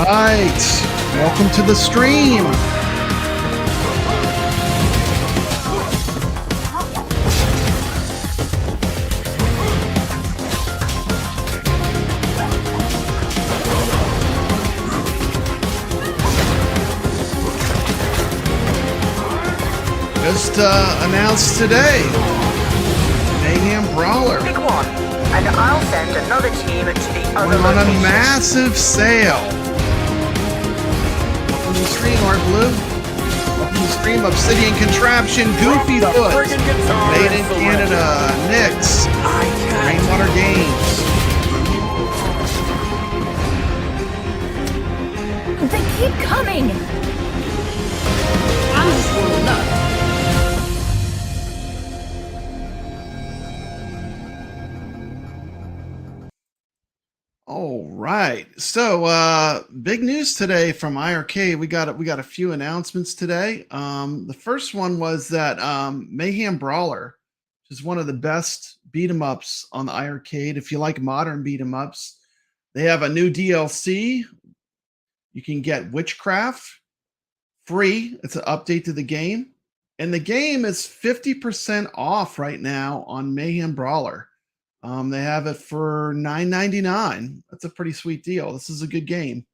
right, welcome to the stream. Just announced today, Mayhem Brawler. Pick one, and I'll send another team to the other Going on a location. massive sale. Welcome to the stream, Art Blue. Welcome to the stream, Obsidian Contraption, Goofy Foot, Made in Canada, Nyx, Rainwater Games. They keep coming! I'm just warming up. All right. So big news today from iiRcade. We got a few announcements today. The first one was that Mayhem Brawler, which is one of the best beat 'em ups on the iiRcade. If you like modern beat 'em ups, they have a new DLC. You can get Witchcraft free. It's an update to the game. And the game is 50% off right now on Mayhem Brawler. They have it for $9.99. That's a pretty sweet deal. This is a good game.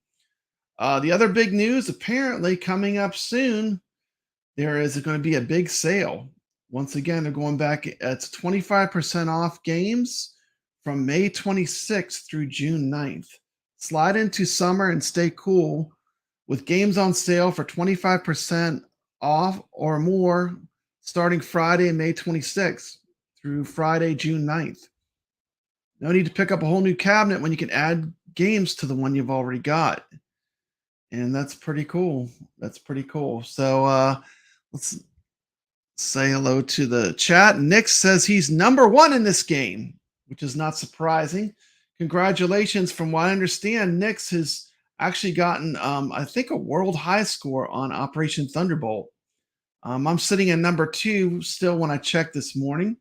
The other big news, apparently coming up soon, there is going to be a big sale. Once again, they're going back. It's 25% off games from May 26th through June 9th. Slide into summer and stay cool with games on sale for 25% off or more starting Friday, May 26th through Friday, June 9th. No need to pick up a whole new cabinet when you can add games to the one you've already got. And that's pretty cool. That's pretty cool. So let's say hello to the chat. Nick says he's #1 in this game, which is not surprising. Congratulations. From what I understand, Nyx has actually gotten, I think, a world high score on Operation Thunderbolt. I'm sitting at #2 still when I checked this morning.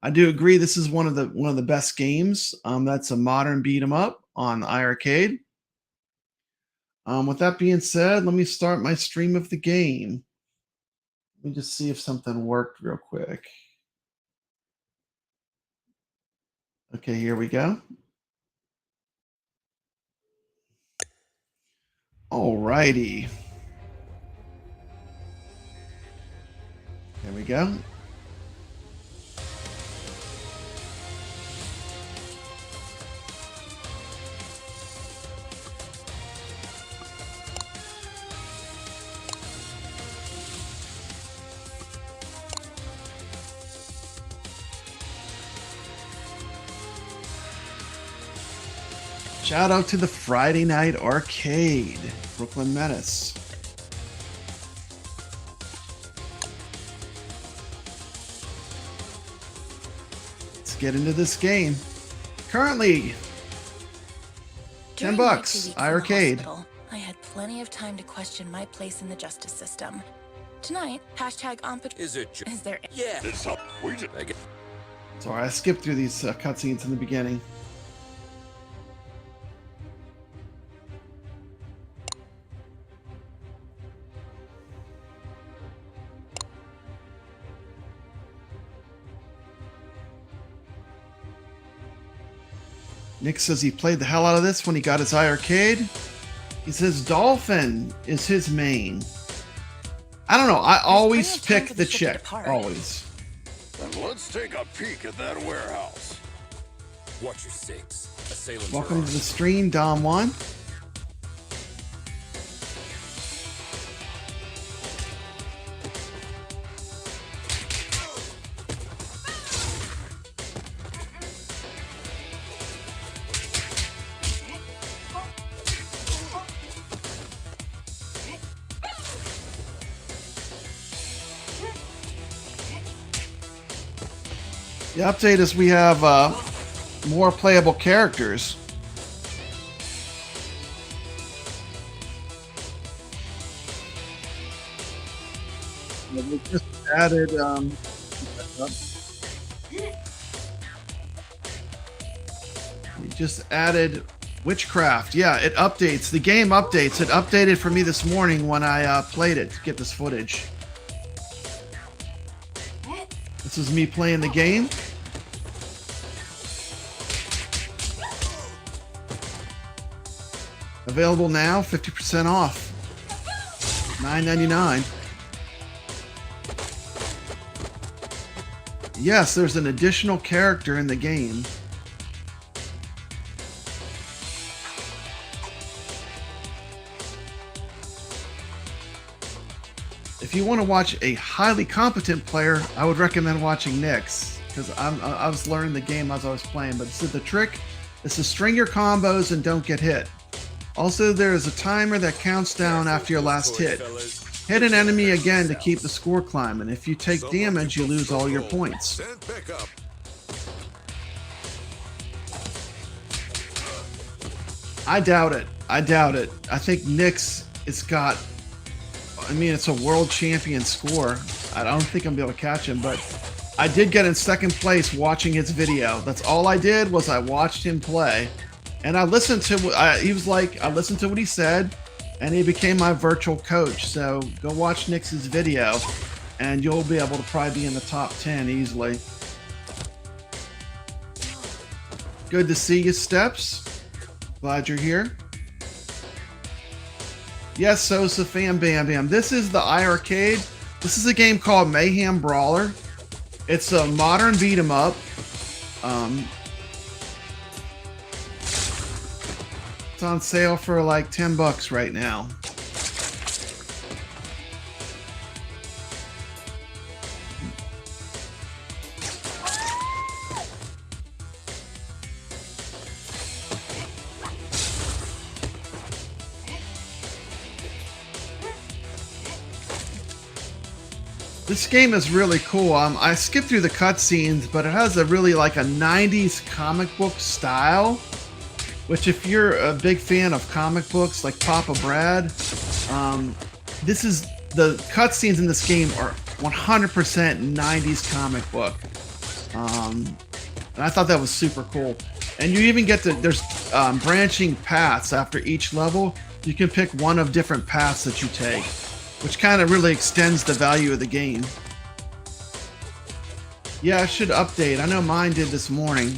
I do agree this is one of the best games. That's a modern beat 'em up on iiRcade. With that being said, let me start my stream of the game. Let me just see if something worked real quick. Okay, here we go. All righty. There we go. Shout out to the Friday Night Arcade, Brooklyn Menace. Let's get into this game. Currently, $10, iiRcade. I had plenty of time to question my place in the justice system. Tonight, #OMPA. Is there? Yeah. Sorry, I skipped through these cutscenes in the beginning. Nick says he played the hell out of this when he got his iiRcade. He says Dolphin is his main. I don't know. I always pick the chick. Always. Then let's take a peek at that warehouse. Watch your six. Assailants. Welcome to the stream, Dom1. The update is we have more playable characters. We just added we just added Witchcraft. Yeah, it updates. The game updates. It updated for me this morning when I played it to get this footage. This is me playing the game. Available now, 50% off. $9.99. Yes, there's an additional character in the game. If you want to watch a highly competent player, I would recommend watching Nick's, because I was learning the game as I was playing. But this is the trick: is to string your combos and don't get hit. Also, there is a timer that counts down after your last hit. Hit an enemy again to keep the score climbing. If you take damage, you lose all your points. I doubt it. I doubt it. I think Nick's, it's got, I mean, it's a world champion score. I don't think I'm gonna be able to catch him, but I did get in second place watching his video. That's all I did, was I watched him play. And I listened to he was like, I listened to what he said, and he became my virtual coach. So go watch Nick's video, and you'll be able to probably be in the top 10 easily. Good to see you, Steps. Glad you're here. Yes, Sosa fan Bam Bam. This is the iiRcade. This is a game called Mayhem Brawler. It's a modern beat 'em up. It's on sale for like $10 right now. This game is really cool. I skipped through the cutscenes, but it has a really like a 90s comic book style, which if you're a big fan of comic books like Papa Brad, this is, the cutscenes in this game are 100% 90s comic book. And I thought that was super cool. And you even get to, there's branching paths after each level. You can pick one of different paths that you take, which kind of really extends the value of the game. Yeah, I should update. I know mine did this morning.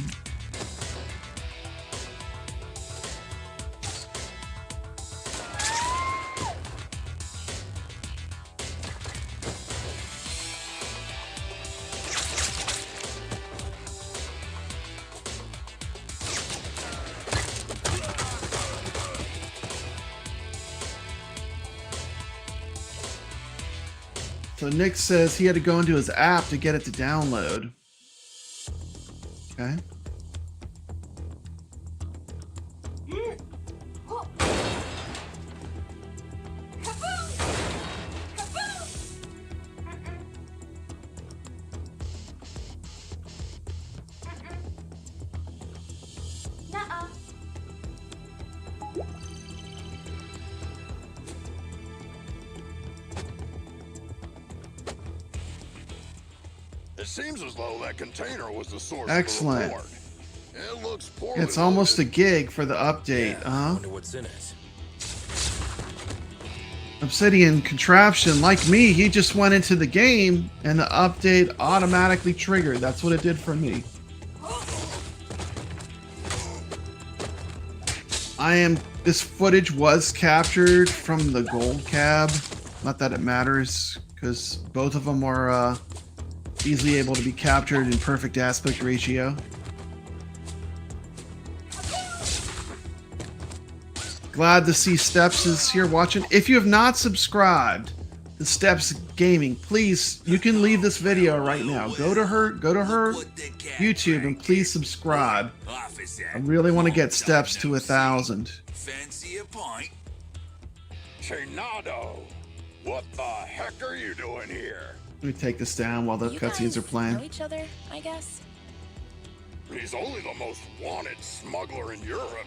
So Nick says he had to go into his app to get it to download. Okay. It seems as though that container was the source. Excellent. Of the reward. It looks poorly It's almost a loaded. gig for the update. I wonder what's in it. Obsidian Contraption, like me, he just went into the game and the update automatically triggered. That's what it did for me. This footage was captured from the gold cab. Not that it matters, because both of them are easily able to be captured in perfect aspect ratio. Glad to see Steps is here watching. If you have not subscribed to Steps Gaming, please, you can leave this video right now. Go to her YouTube and please subscribe. I really want to get Steps to 1,000. Fancy a pint? Chenado, what the heck are you doing here? Let me take this down while the You cutscenes guys are playing. know each other, I guess. He's only the most wanted smuggler in Europe.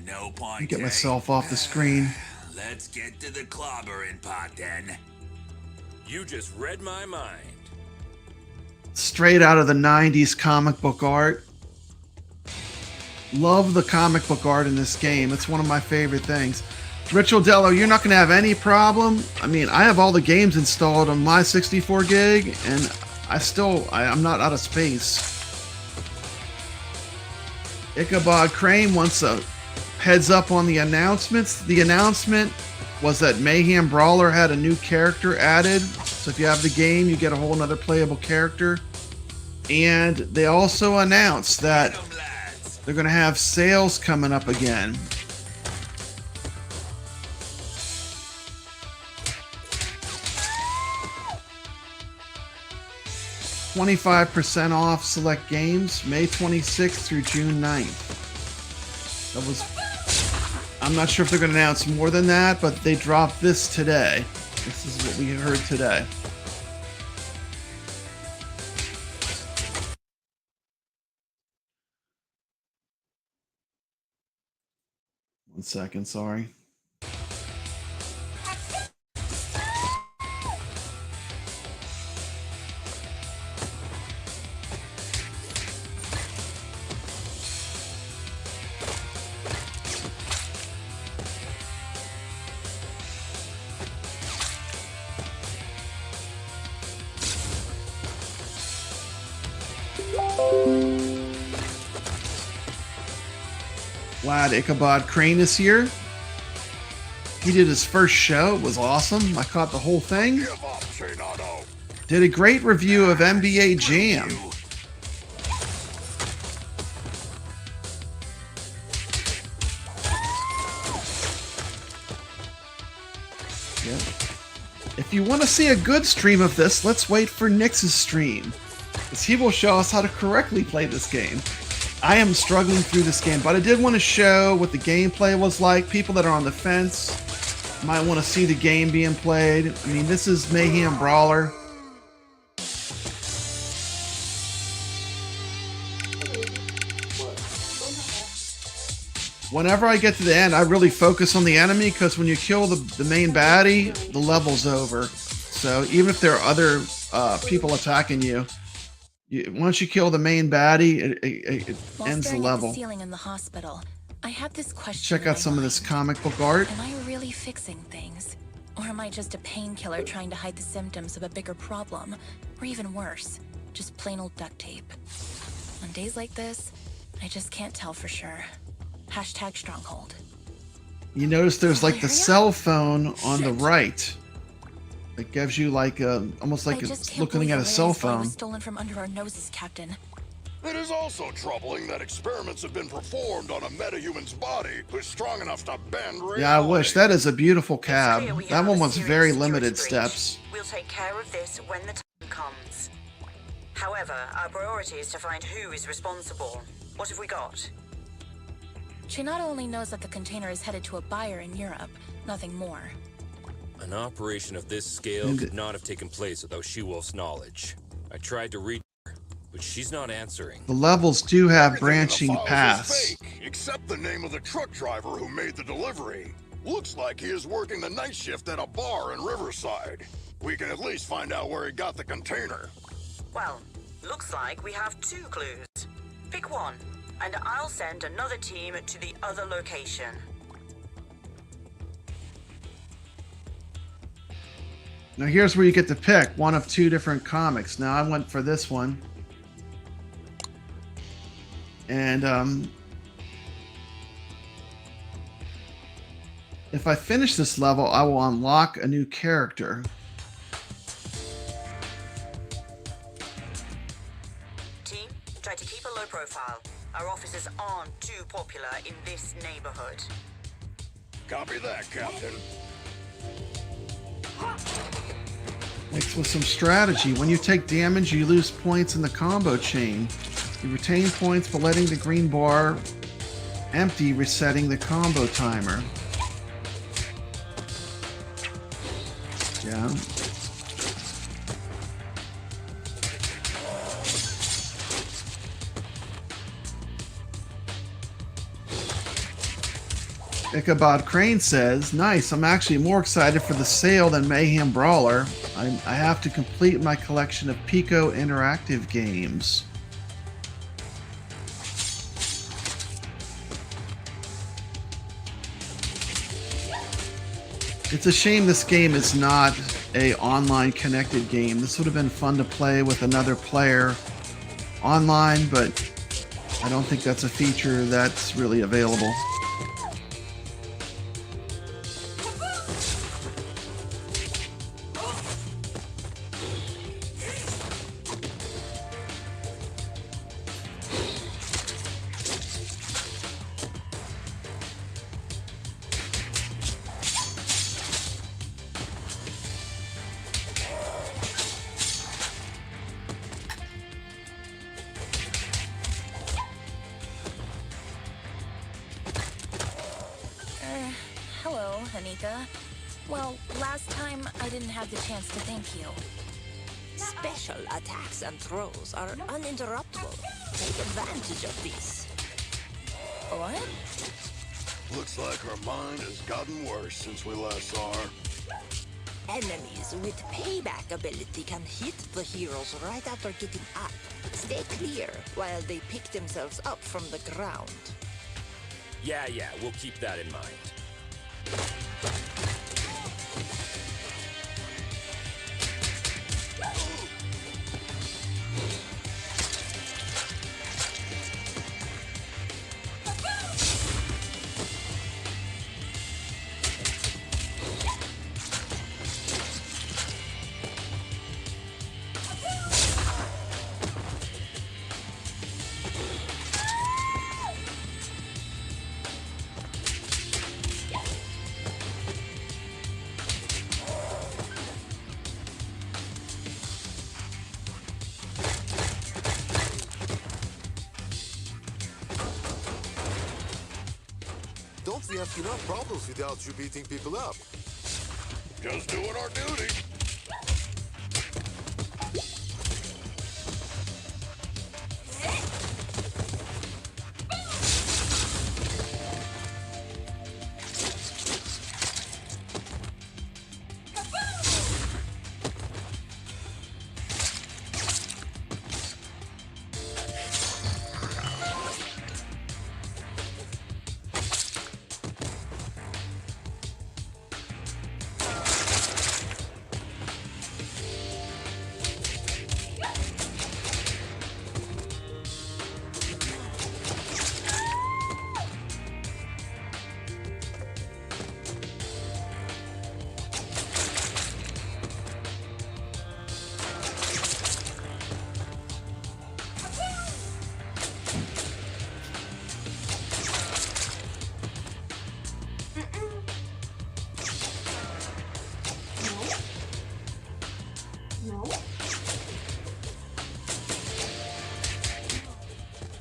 No Let point. me get myself off the screen. Let's get to the clobbering pot then. You just read my mind. Straight out of the 90s comic book art. Love the comic book art in this game. It's one of my favorite things. Ritual Dello, you're not going to have any problem. I mean, I have all the games installed on my 64 gig, and I'm not out of space. Ichabod Crane wants a heads up on the announcements. The announcement was that Mayhem Brawler had a new character added. So if you have the game, you get a whole nother playable character. And they also announced that they're going to have sales coming up again. 25% off select games, May 26th through June 9th. That was, I'm not sure if they're going to announce more than that, but they dropped this today. This is what we heard today. One second, sorry. Glad Ichabod Crane is here. He did his first show. It was awesome. I caught the whole thing. Did a great review of NBA Jam. Yep. If you want to see a good stream of this, let's wait for Nix's stream, because he will show us how to correctly play this game. I am struggling through this game, but I did want to show what the gameplay was like. People that are on the fence might want to see the game being played. I mean, this is Mayhem Brawler. Whenever I get to the end, I really focus on the enemy, because when you kill the main baddie, the level's over. So even if there are other people attacking you, once you kill the main baddie, it ends the level. In the hospital, I had this question. Check out some of this comic book art. Am I really fixing things? Or am I just a painkiller trying to hide the symptoms of a bigger problem? Or even worse, just plain old duct tape. On days like this, I just can't tell for sure. Hashtag stronghold. You notice there's like the cell phone on the right. It gives you like almost like it's looking at a cell phone. Was stolen from under our noses, Captain. It is also troubling that experiments have been performed on a metahuman's body who's strong enough to bend reality. Yeah, I wish. That is a beautiful cab. That one was very limited steps. We'll take care of this when the time comes. However, our priority is to find who is responsible. What have we got? She not only knows that the container is headed to a buyer in Europe, nothing more. An operation of this scale could not have taken place without She-Wolf's knowledge. I tried to reach her, but she's not answering. The levels do have Everything branching in the files paths. is fake, except the name of the truck driver who made the delivery. Looks like he is working the night shift at a bar in Riverside. We can at least find out where he got the container. Well, looks like we have 2 clues. Pick one, and I'll send another team to the other location. Now here's where you get to pick one of 2 different comics. Now I went for this one. And if I finish this level, I will unlock a new character. Team, try to keep a low profile. Our officers aren't too popular in this neighborhood. Copy that, Captain. Mixed with some strategy. When you take damage, you lose points in the combo chain. You retain points by letting the green bar empty, resetting the combo timer. Yeah. Ichabod Crane says, nice, I'm actually more excited for the sale than Mayhem Brawler. I have to complete my collection of Pico interactive games. It's a shame this game is not a online connected game. This would have been fun to play with another player online, but I don't think that's a feature that's really available. Hello, Anika. Well, last time I didn't have the chance to thank you. Special attacks and throws are uninterruptible. Take advantage of these. What? Looks like her mind has gotten worse since we last saw her. Enemies with payback ability can hit the heroes right after getting up. Stay clear while they pick themselves up from the ground. Yeah, we'll keep that in mind. Don't we have enough problems without you beating people up? Just doing our duty.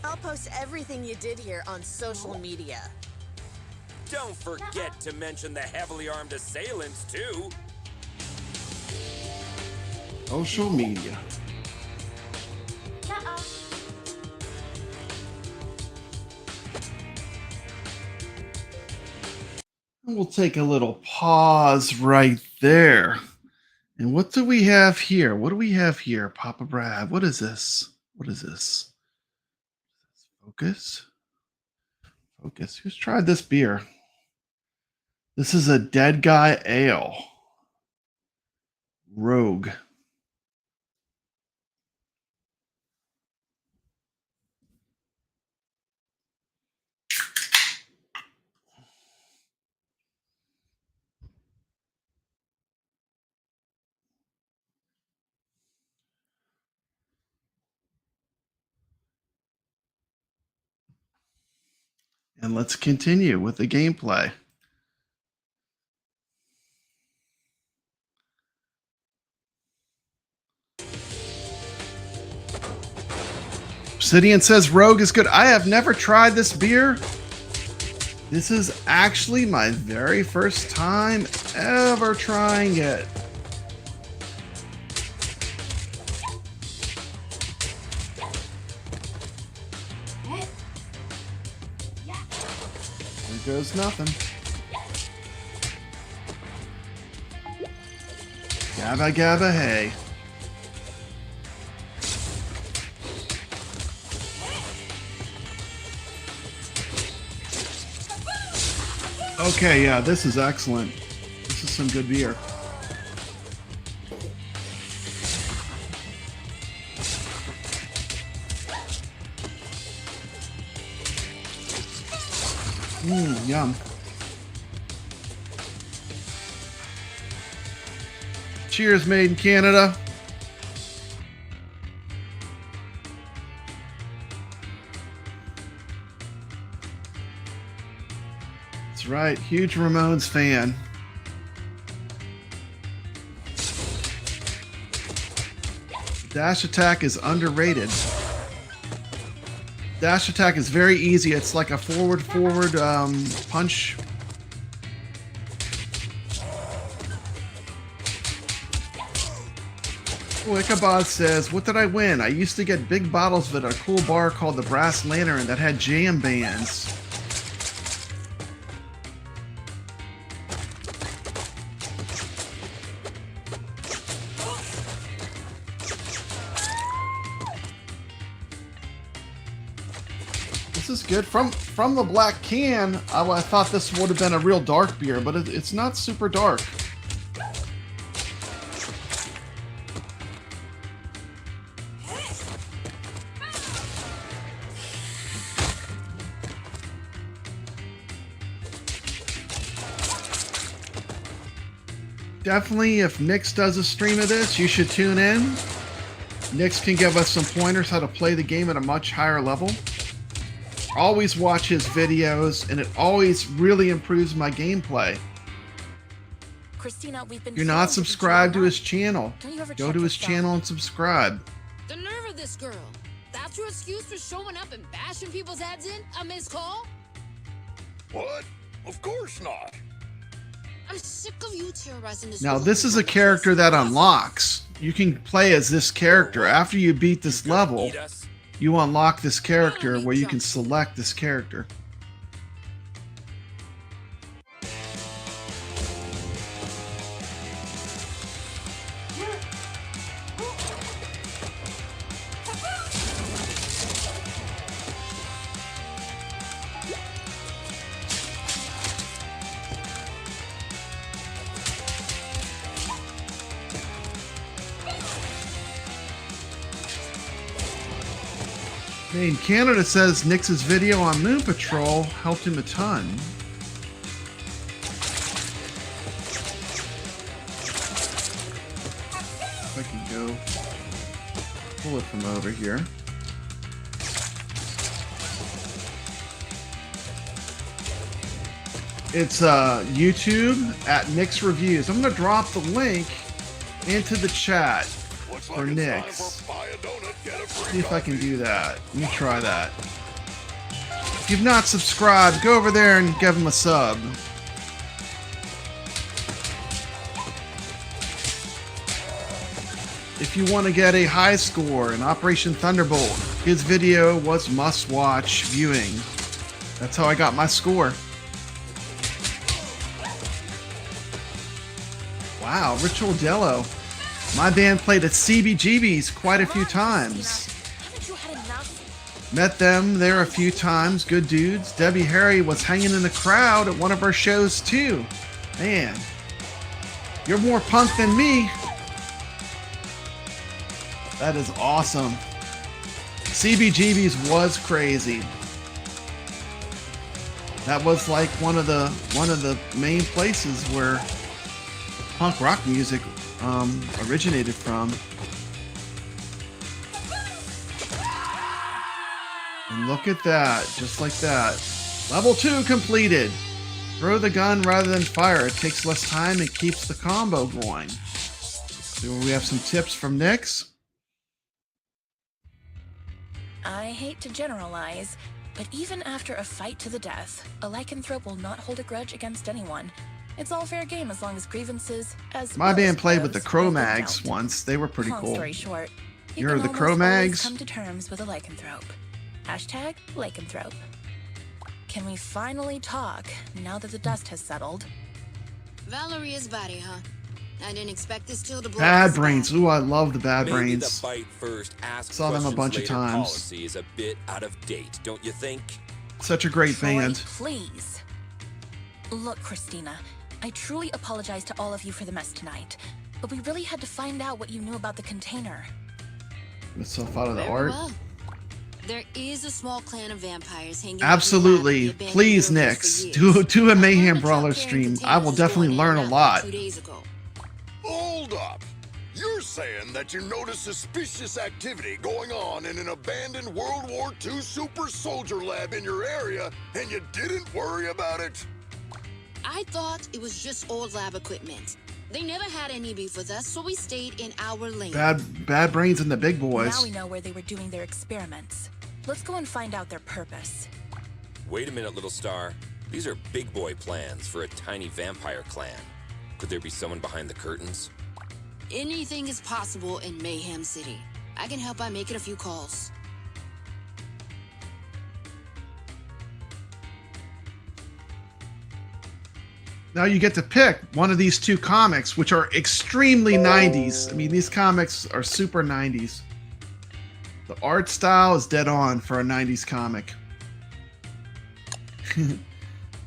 I'll post everything you did here on social media. Don't forget to mention the heavily armed assailants, too. Social media. We'll take a little pause right there. And what do we have here? What do we have here, Papa Brad? What is this? What is this? Focus. Focus. Who's tried this beer? This is a Dead Guy Ale. Rogue. And let's continue with the gameplay. Obsidian says Rogue is good. I have never tried this beer. This is actually my very first time ever trying it. There goes nothing. Gabba gabba hey. Okay, yeah, this is excellent. This is some good beer. Yum. Cheers, made in Canada. That's right, huge Ramones fan. Dash attack is underrated. Dash attack is very easy. It's like a forward punch. Oh, Ichabod says, what did I win? I used to get big bottles of it at a cool bar called the Brass Lantern that had jam bands. This is good. From the black can, I thought this would have been a real dark beer, but it's not super dark. Definitely, if Nix does a stream of this, you should tune in. Nix can give us some pointers how to play the game at a much higher level. Always watch his videos, and it always really improves my gameplay. Christina, we've been If you're not subscribed to his channel, go to his channel and subscribe. The nerve of this girl. That's your excuse for showing up and bashing people's heads in? A missed call? What? Of course not. I'm sick of you terrorizing this. Now, this is a character that unlocks. You can play as this character. After you beat this level, you unlock this character where you can select this character. In Canada says Nix's video on Moon Patrol helped him a ton. If I can go pull it from over here. It's YouTube at Nix Reviews. I'm going to drop the link into the chat for Nix. See if I can do that. Let me try that. If you've not subscribed, go over there and give him a sub. If you want to get a high score in Operation Thunderbolt, his video was must-watch viewing. That's how I got my score. Wow, Ritual Dello. My band played at CBGB's quite a few times. Met them there a few times. Good dudes. Debbie Harry was hanging in the crowd at one of our shows too. Man, you're more punk than me. That is awesome. CBGB's was crazy. That was like one of the main places where punk rock music originated from. And look at that, just like that. Level 2 completed. Throw the gun rather than fire. It takes less time and keeps the combo going. So we have some tips from Nix. I hate to generalize, but even after a fight to the death, a lycanthrope will not hold a grudge against anyone. It's all fair game as long as grievances, as my band played with the Cro-Mags once. They were pretty cool. cool. Story short, You heard the Cro-Mags? come to terms with a lycanthrope. Hashtag lycanthrope. Can we finally talk now that the dust has settled? Valeria's body, huh? I didn't expect this chill to blow. Bad Brains. Ooh, I love the Bad Maybe Brains. the bite first, ask Saw them a bunch of later times. Policy is a bit out of date, don't you think? Such a great Troy, band. please. Look, Christina, I truly apologize to all of you for the mess tonight, but we really had to find out what you knew about the container. Myself out of the Very art. well. There is a small clan of vampires hanging Absolutely. out in the Please, abandoned Nix, buildings for years. do a Mayhem One Brawler truck carrying stream. I will containers definitely going in learn a and out lot. 2 days ago. Hold up. You're saying that you noticed suspicious activity going on in an abandoned World War II super soldier lab in your area, and you didn't worry about it? I thought it was just old lab equipment. They never had any beef with us, so we stayed in our lane. Bad brains and the big boys. Now we know where they were doing their experiments. Let's go and find out their purpose. Wait a minute, little star. These are big boy plans for a tiny vampire clan. Could there be someone behind the curtains? Anything is possible in Mayhem City. I can help by making a few calls. Now you get to pick one of these two comics, which are extremely 90s. I mean, these comics are super 90s. The art style is dead on for a 90s comic.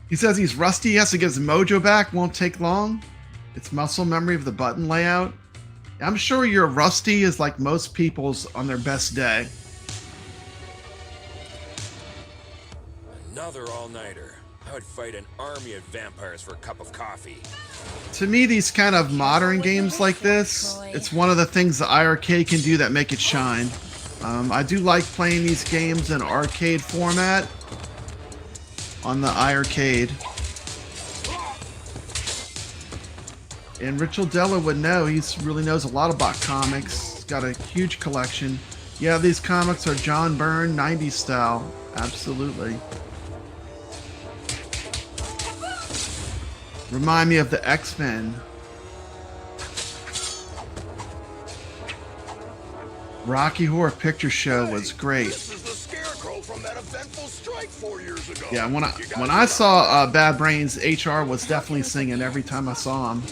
He says he's rusty. He has to get his mojo back. Won't take long. It's muscle memory of the button layout. I'm sure your rusty is like most people's on their best day. Another all-nighter. I would fight an army of vampires for a cup of coffee. To me, these kind of modern games like this, it's one of the things the iiRcade can do that make it shine. I do like playing these games in arcade format on the iiRcade. And Richard Della would know. He really knows a lot about comics. He's got a huge collection. Yeah, these comics are John Byrne 90s style. Absolutely. Remind me of the X-Men. Rocky Horror Picture Show was great. This is the Scarecrow from that eventful strike 4 years ago. Yeah, when I saw Bad Brains, HR was definitely singing every time I saw him.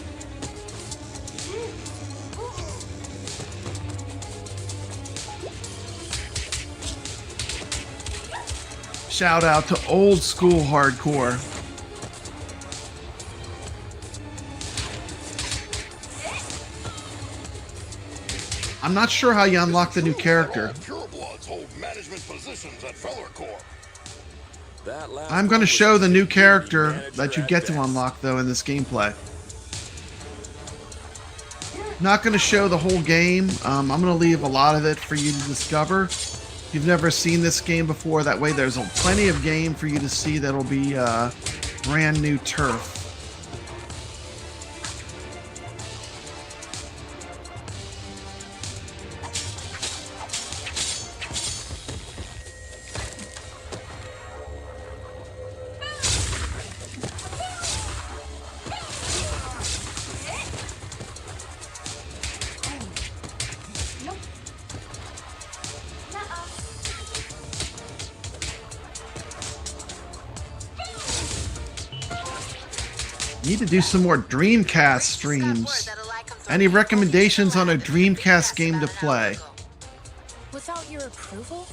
Shout out to old school hardcore. I'm not sure how you unlock the new character. Purebloods hold management positions at Feller Corp. I'm going to show the new character that you get to unlock, though, in this gameplay. Not going to show the whole game. I'm going to leave a lot of it for you to discover. If you've never seen this game before, that way there's plenty of game for you to see that'll be brand new turf. Need to do some more Dreamcast streams. Any recommendations on a Dreamcast game to play? Without your approval?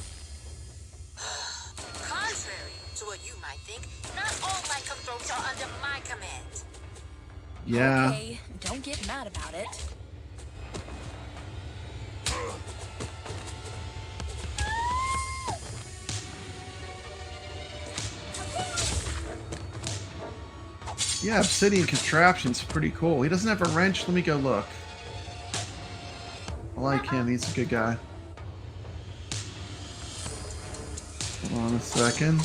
Contrary to what you might think, not all lycanthropes are under my command. Yeah. Okay, don't get mad about it. Yeah, Obsidian Contraption's pretty cool. He doesn't have a wrench. Let me go look. I like him. He's a good guy. Hold on a second.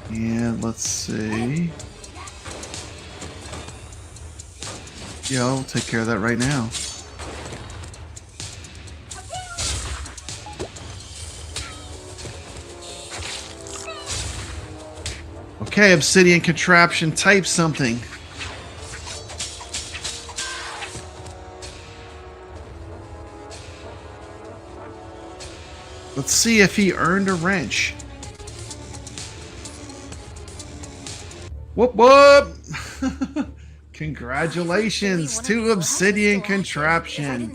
And let's see. Yeah, I'll take care of that right now. Okay, Obsidian Contraption, type something. Let's see if he earned a wrench. Whoop whoop! Congratulations to Obsidian Contraption,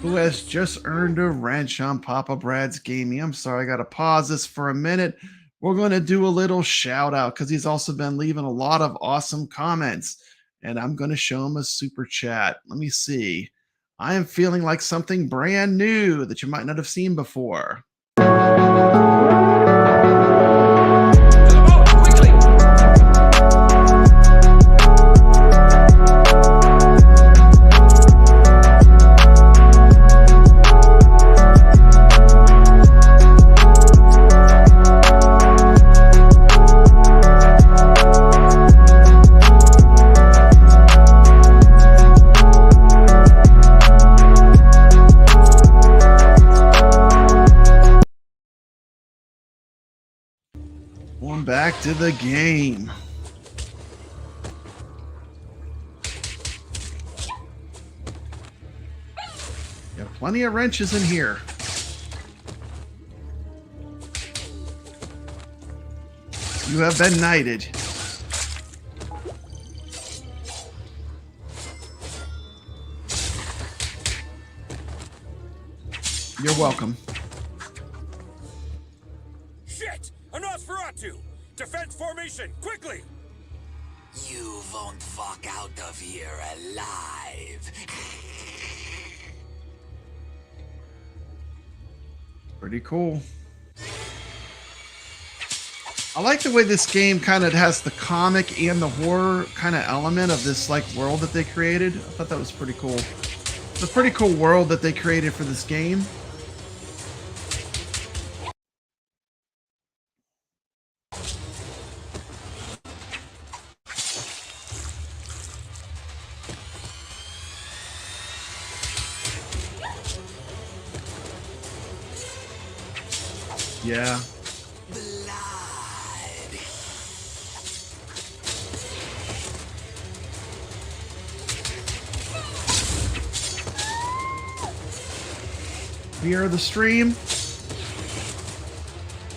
who has just earned a wrench on Papa Brad's Gaming. I'm sorry, I gotta pause this for a minute. we're going to do a little shout out because he's also been leaving a lot of awesome comments. And I'm going to show him a super chat. Let me see. I am feeling like something brand new that you might not have seen before. Going back to the game. Got plenty of wrenches in here. You have been knighted. You're welcome. Shit! A Nosferatu! Defense formation, quickly! You won't walk out of here alive. Pretty cool. I like the way this game kind of has the comic and the horror kind of element of this like world that they created. I thought that was pretty cool. It's a pretty cool world that they created for this game. Yeah. Fear of the stream.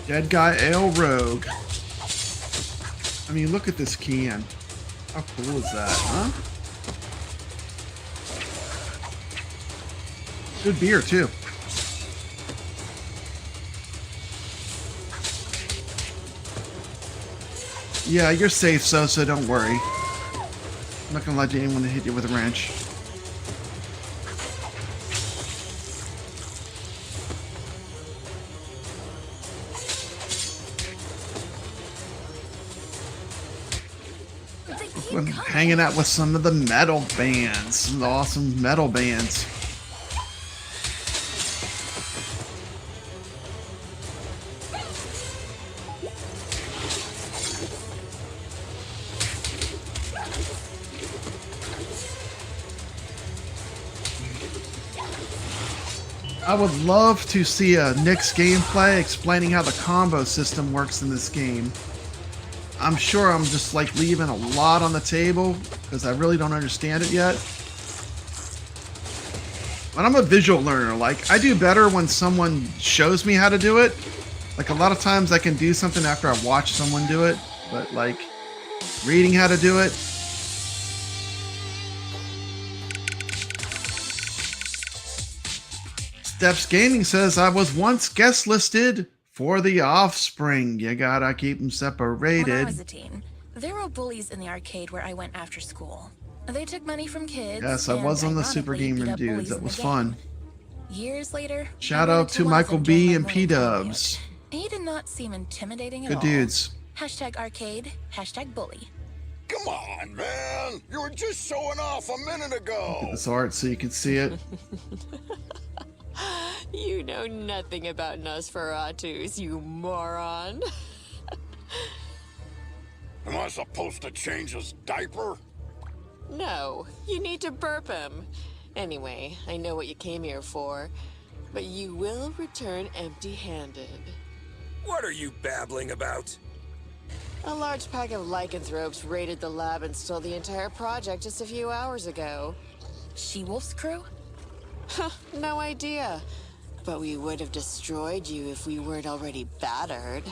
Dead guy Ale Rogue. I mean, look at this can. How cool is that, huh? Good beer too. Yeah, you're safe, so don't worry. I'm not gonna let anyone hit you with a wrench. I'm hanging out with some of the metal bands, some of the awesome metal bands. I would love to see a Nick's gameplay explaining how the combo system works in this game. I'm sure I'm just like leaving a lot on the table because I really don't understand it yet. But I'm a visual learner. Like, I do better when someone shows me how to do it. Like, a lot of times I can do something after I watch someone do it, but like reading how to do it, Steps Gaming says, I was once guest listed for the offspring. You gotta keep them separated. When I was a teen, there were bullies in the arcade where I went after school. They took money from kids. Yes, I was on the Super Gamer Dudes. That was fun. Years later, shout out to Michael B and P Dubs. He did not seem intimidating at all. Good dudes. Hashtag arcade, hashtag bully. Come on, man. You were just showing off a minute ago. Look at this art so you can see it. You know nothing about Nosferatus, you moron. Am I supposed to change his diaper? No, you need to burp him. Anyway, I know what you came here for, but you will return empty-handed. What are you babbling about? A large pack of lycanthropes raided the lab and stole the entire project just a few hours ago. She-Wolf's crew? No idea. But we would have destroyed you if we weren't already battered.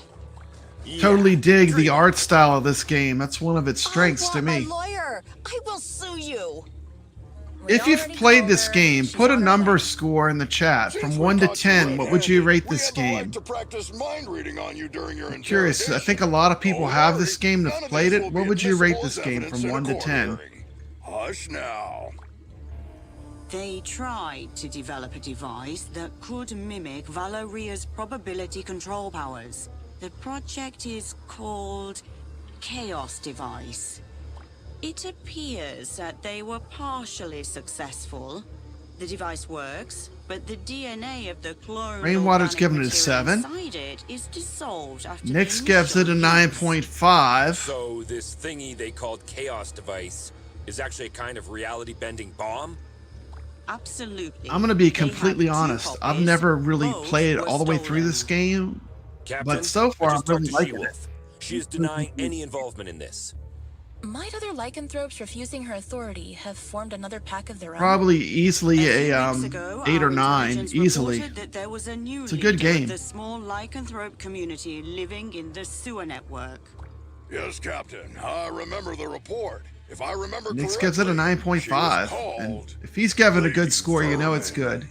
Yeah, totally dig the art style of this game. That's one of its strengths to me. My lawyer! I will sue you! If you've played this game, put a number score in the chat from 1 to 10. What would you rate this game? I'm curious. I think a lot of people have this game and have played it. What would you rate this game from 1 to 10? Hush now. They tried to develop a device that could mimic Valoria's probability control powers. The project is called Chaos Device. It appears that they were partially successful. The device works, but the DNA of the clone Rainwater's giving it a 7. inside it is dissolved after Nick's the gives it a initial 9.5. So this thingy they called Chaos Device is actually a kind of reality-bending bomb? Absolutely. I'm going to be They completely had 2 honest. I've copies, never really both played were all the way through stolen. this game, Captain, but so far I I'm just talked really to liking it. She-Wolf. She is denying any involvement in this. Might other lycanthropes refusing her authority have formed another pack of their own? Probably easily a Weeks ago, 8 or our 9, intelligence easily. reported that there was a new It's a good leader of game. the small lycanthrope community living in the sewer network. Yes, Captain. I remember the report. If I remember Nick's correctly, gives it a she was 9.5. called And if he's giving a good score, you know it's good.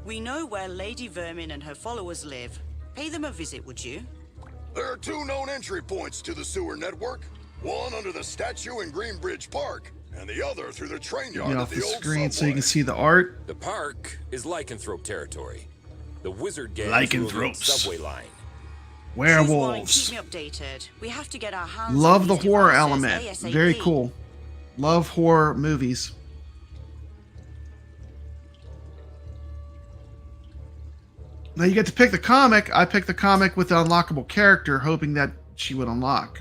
We know where Lady Vermin and her followers live. Pay them a visit, would you? There are 2 known entry points to the sewer network. One under the statue in Greenbridge Park, and the other through the train yard Get at off the the old screen so you subway. can see the art. The park is lycanthrope territory. The wizard gang Lycanthropes. subway line. Werewolves. Keep me updated. We have to get our hands Love on the these horror devices element. ASAP. Very cool. Love horror movies. Now you get to pick the comic. I picked the comic with the unlockable character, hoping that she would unlock.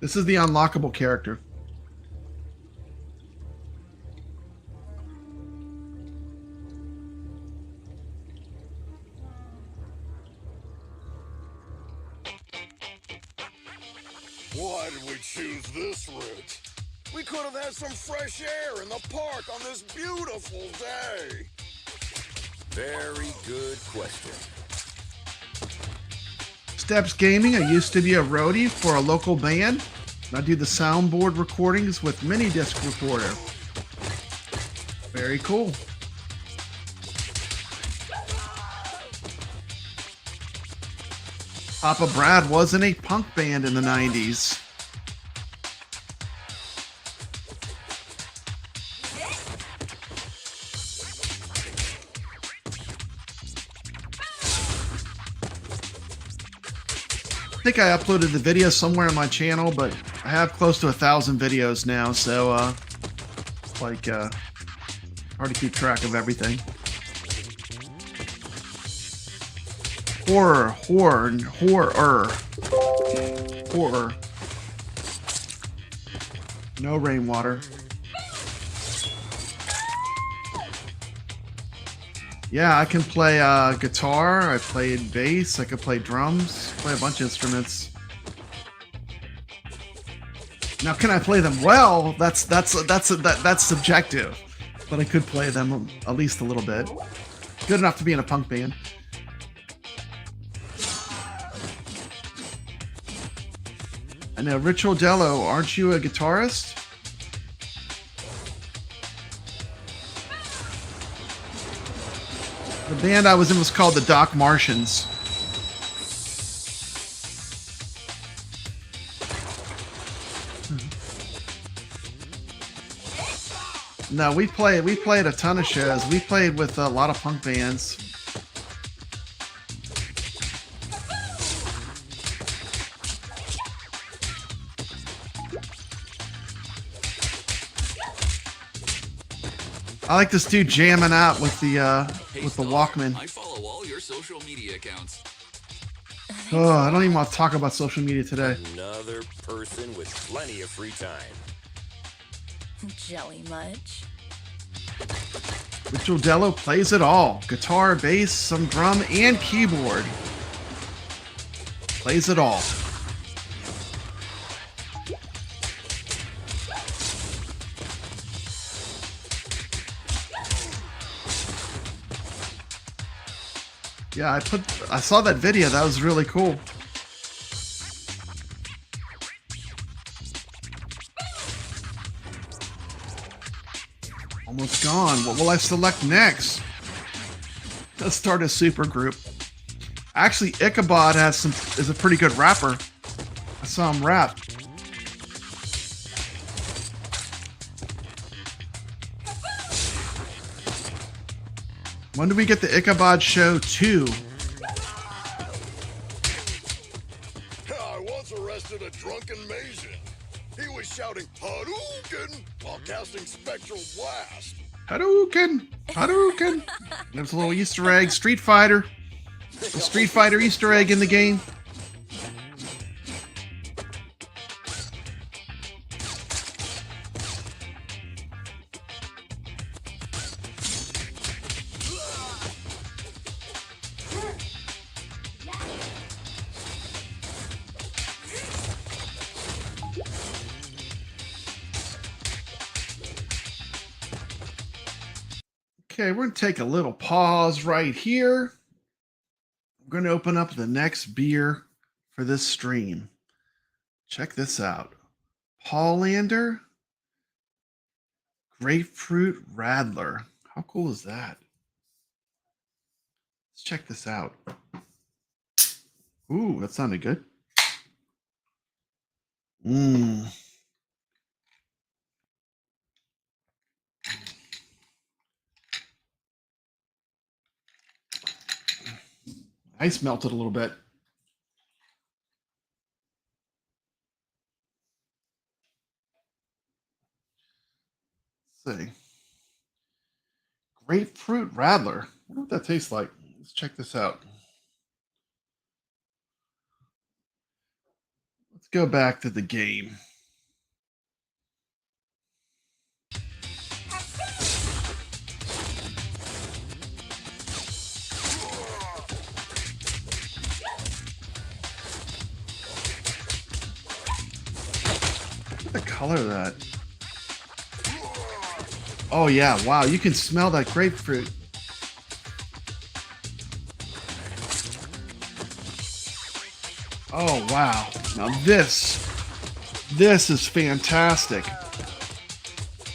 This is the unlockable character. Why did we choose this route? We could have had some fresh air in the park on this beautiful day. Very good question. Steps Gaming. I used to be a roadie for a local band. I do the soundboard recordings with mini disc recorder. Very cool. Papa Brad was in a punk band in the 90s. I think I uploaded the video somewhere on my channel, but I have close to 1,000 videos now, so hard to keep track of everything. Horror. No rainwater. Yeah, I can play guitar. I played bass. I could play drums. Play a bunch of instruments. Now, can I play them well? That's subjective. But I could play them at least a little bit. Good enough to be in a punk band. I know, Ritual Dello, aren't you a guitarist? The band I was in was called the Doc Martians. No, we played a ton of shows. We played with a lot of punk bands. I like this dude jamming out with the Walkman. I follow all your social media accounts. Oh, I don't even want to talk about social media today. Another person with plenty of free time. Jelly much? Ritual Dello plays it all. Guitar, bass, some drum, and keyboard. Plays it all. Yeah, I saw that video. That was really cool. Almost gone. What will I select next? Let's start a super group. Actually, Ichabod is a pretty good rapper. I saw him rap. When do we get the Ichabod Show 2? I once arrested a drunken Mason. He was shouting Hadouken while casting spectral blast. Hadouken! Hadouken! There's a little Easter egg. Street Fighter. A Street Fighter Easter egg in the game. Okay, we're going to take a little pause right here. I'm going to open up the next beer for this stream. Check this out. Paulander Grapefruit Radler. How cool is that? Let's check this out. Ooh, that sounded good. Mmm. Ice melted a little bit. Let's see. Grapefruit Radler. I wonder what that tastes like. Let's check this out. Let's go back to the game. The color of that. Oh yeah, wow, you can smell that grapefruit. Oh wow. Now this is fantastic.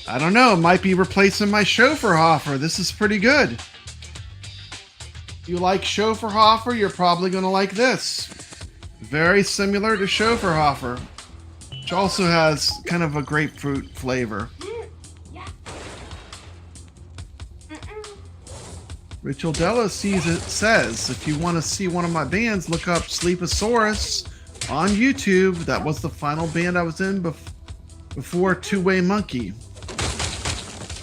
I don't know, it might be replacing my Schofferhofer. This is pretty good. If you like Schofferhofer, you're probably going to like this. Very similar to Schofferhofer. Which also has kind of a grapefruit flavor. Rachel Della says, if you want to see one of my bands, look up Sleeposaurus on YouTube. That was the final band I was in before Two Way Monkey.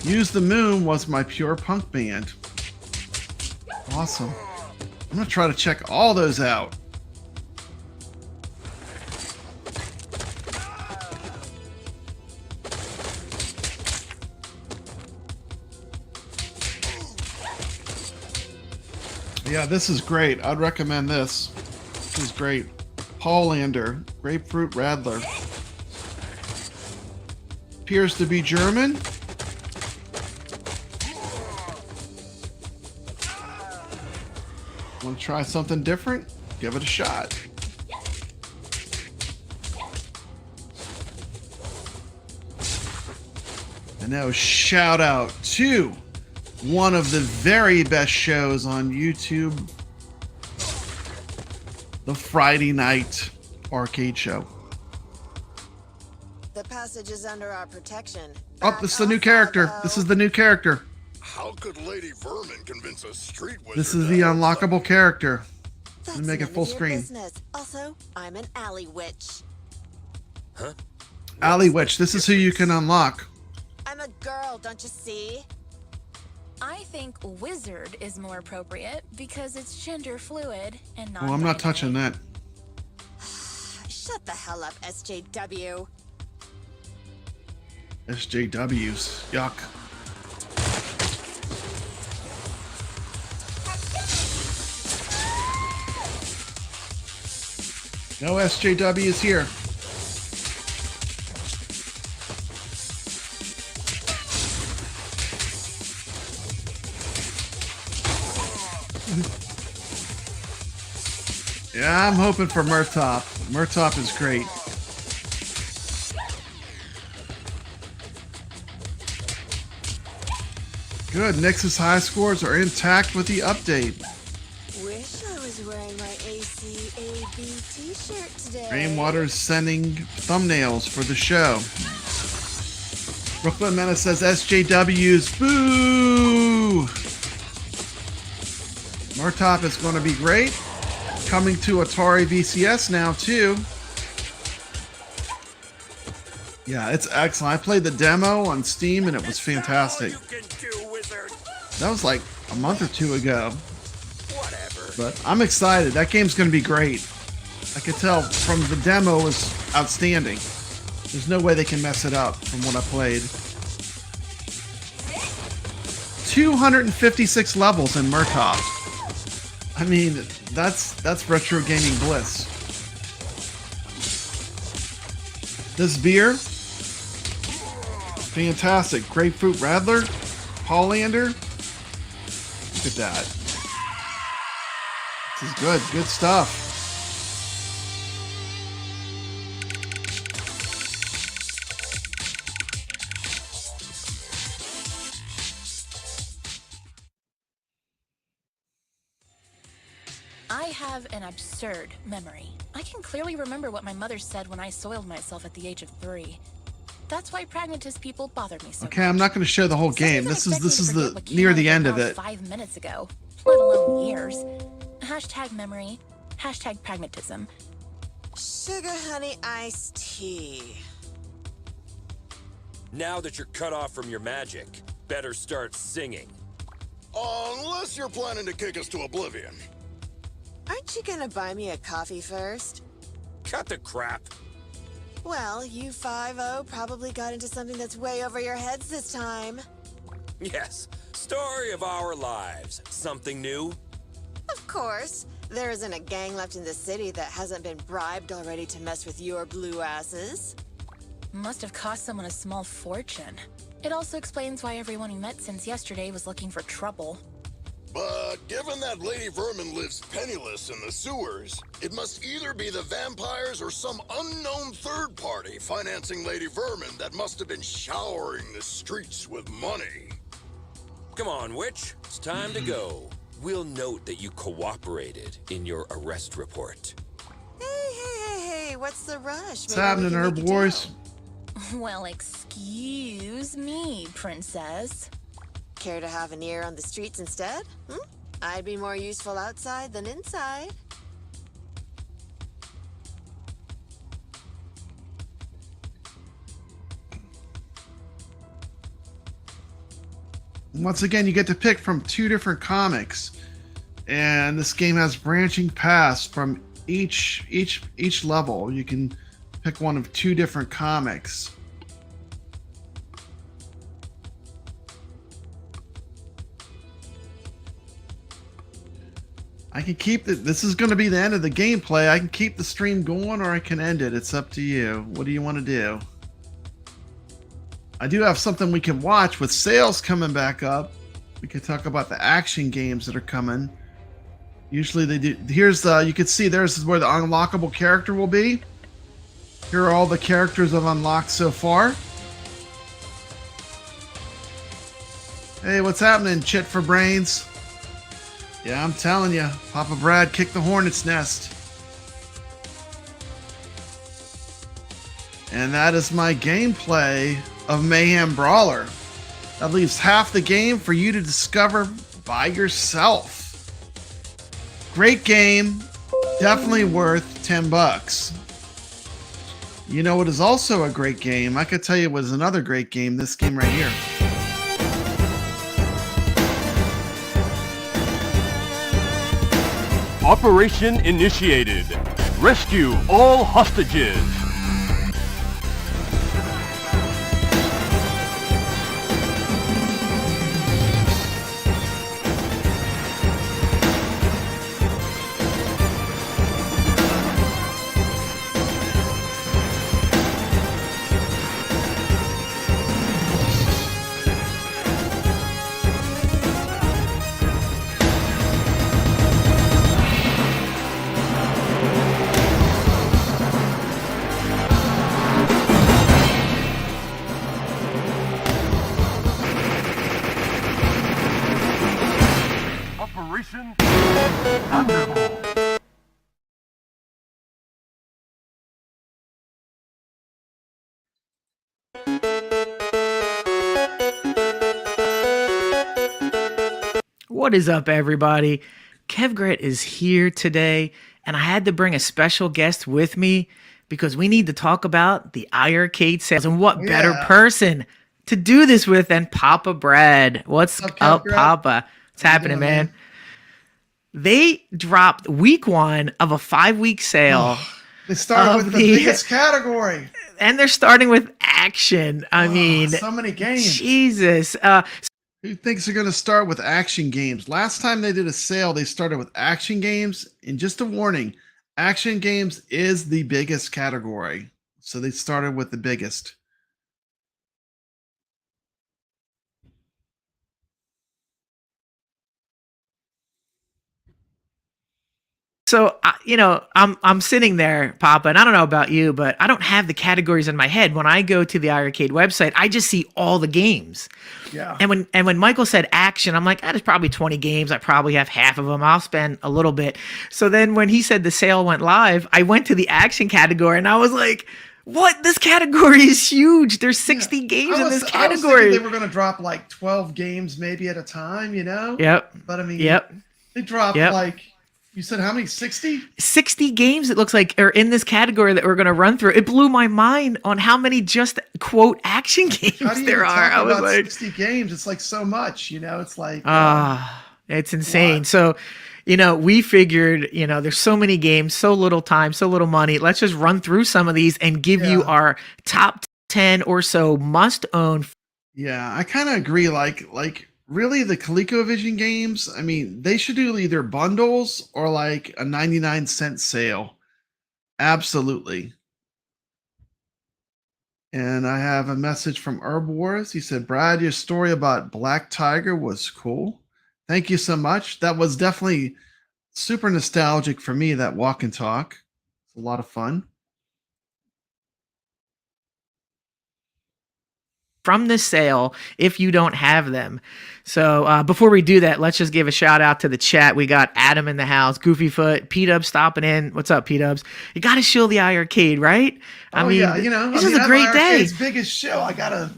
Use the Moon was my pure punk band. Awesome. I'm going to try to check all those out. Yeah, this is great. I'd recommend this. This is great. Paulander, Grapefruit Radler. Appears to be German. Want to try something different? Give it a shot. And now shout out to one of the very best shows on YouTube, the Friday Night Arcade Show. The passage is under our protection. Oh, this is the new character. This is the new character. How could Lady Vermin convince a street wizard? This is the unlockable character. Let me make it full None of your screen. business. Also, I'm an alley witch. Huh? Alley Witch. This is who you can unlock. I'm a girl, don't you see? I think wizard is more appropriate because it's gender fluid and not. Well, I'm not touching that. Shut the hell up, SJW. SJWs. Yuck. No SJWs here. Yeah, I'm hoping for Murtop. Murtop is great. Good. Nix's high scores are intact with the update. Wish I was wearing my ACAB t-shirt today. Rainwater's sending thumbnails for the show. Brooklyn Menace says SJW's boo. Murtop is going to be great. Coming to Atari VCS now too. Yeah, it's excellent. I played the demo on Steam and it was fantastic. That was like a month or two ago. But I'm excited. That game's going to be great. I could tell from the demo it was outstanding. There's no way they can mess it up from what I played. 256 levels in Murtaugh. I mean, that's retro gaming bliss. This beer, fantastic. Grapefruit Radler, Hollander. Look at that. This is good. Good stuff. I have an absurd memory. I can clearly remember what my mother said when I soiled myself at the age of 3. That's why pragmatist people bothered me so much. Okay, I'm not going to show the whole game. This is the near the end of it. 5 minutes ago, let alone years. Hashtag memory. Hashtag pragmatism. Sugar honey iced tea. Now that you're cut off from your magic, better start singing. Unless you're planning to kick us to oblivion. Aren't you gonna buy me a coffee first? Cut the crap. Well, you 5-0 probably got into something that's way over your heads this time. Yes, story of our lives. Something new? Of course. There isn't a gang left in the city that hasn't been bribed already to mess with your blue asses. Must have cost someone a small fortune. It also explains why everyone we met since yesterday was looking for trouble. But given that Lady Vermin lives penniless in the sewers, it must either be the vampires or some unknown third party financing Lady Vermin that must have been showering the streets with money. Come on, witch. It's time to go. We'll note that you cooperated in your arrest report. Hey, what's the rush? What's happening, Herb Wars? Well, excuse me, princess. Care to have an ear on the streets instead? I'd be more useful outside than inside. Once again, you get to pick from 2 different comics, and this game has branching paths from each level. You can pick one of 2 different comics. I can keep this is going to be the end of the gameplay. I can keep the stream going or I can end it. It's up to you. What do you want to do? I do have something we can watch with sales coming back up. We can talk about the action games that are coming. Usually they do. Here's you can see there's where the unlockable character will be. Here are all the characters I've unlocked so far. Hey, what's happening, Chit for Brains? Yeah, I'm telling you, Papa Brad kicked the hornet's nest. And that is my gameplay of Mayhem Brawler. That leaves half the game for you to discover by yourself. Great game, definitely worth 10 bucks. You know what is also a great game? I could tell you what is another great game, this game right here. Operation initiated. Rescue all hostages. Operation Thunderbolt. What is up, everybody? Kevgret is here today, and I had to bring a special guest with me because we need to talk about the iiRcade sales, and what better person to do this with than Papa Brad. What's up, Papa? What's happening, man? They dropped week 1 of a 5-week sale. They started with the biggest category. And they're starting with action. I mean, so many games. Jesus. Who thinks they're going to start with action games? Last time they did a sale, they started with action games. And just a warning, action games is the biggest category. So they started with the biggest. So, I'm sitting there, Papa, and I don't know about you, but I don't have the categories in my head. When I go to the iiRcade website, I just see all the games. Yeah. And when Michael said action, I'm like, there's probably 20 games. I probably have half of them. I'll spend a little bit. So then when he said the sale went live, I went to the action category, and I was like, what? This category is huge. There's 60 games in this category. I was thinking they were going to drop like 12 games maybe at a time, Yep. But I mean, they dropped like... You said how many? 60? 60 games, it looks like, are in this category that we're going to run through. It blew my mind on how many just, quote, action games there are. I was like, 60 games. It's like so much, It's like... it's insane. So, we figured, there's so many games, so little time, so little money. Let's just run through some of these and give you our top 10 or so must-own. Yeah, I kind of agree. Like... Really, the ColecoVision games, I mean, they should do either bundles or like a 99-cent sale. Absolutely. And I have a message from Herb Wars. He said, Brad, your story about Black Tiger was cool. Thank you so much. That was definitely super nostalgic for me, that walk and talk. It's a lot of fun. From the sale if you don't have them. So before we do that, let's just give a shout out to the chat. We got Adam in the house, Goofyfoot, P-Dubs stopping in. What's up, P-Dubs? You got to shill the iiRcade, right? I mean, this is a great day. It's biggest show. I gotta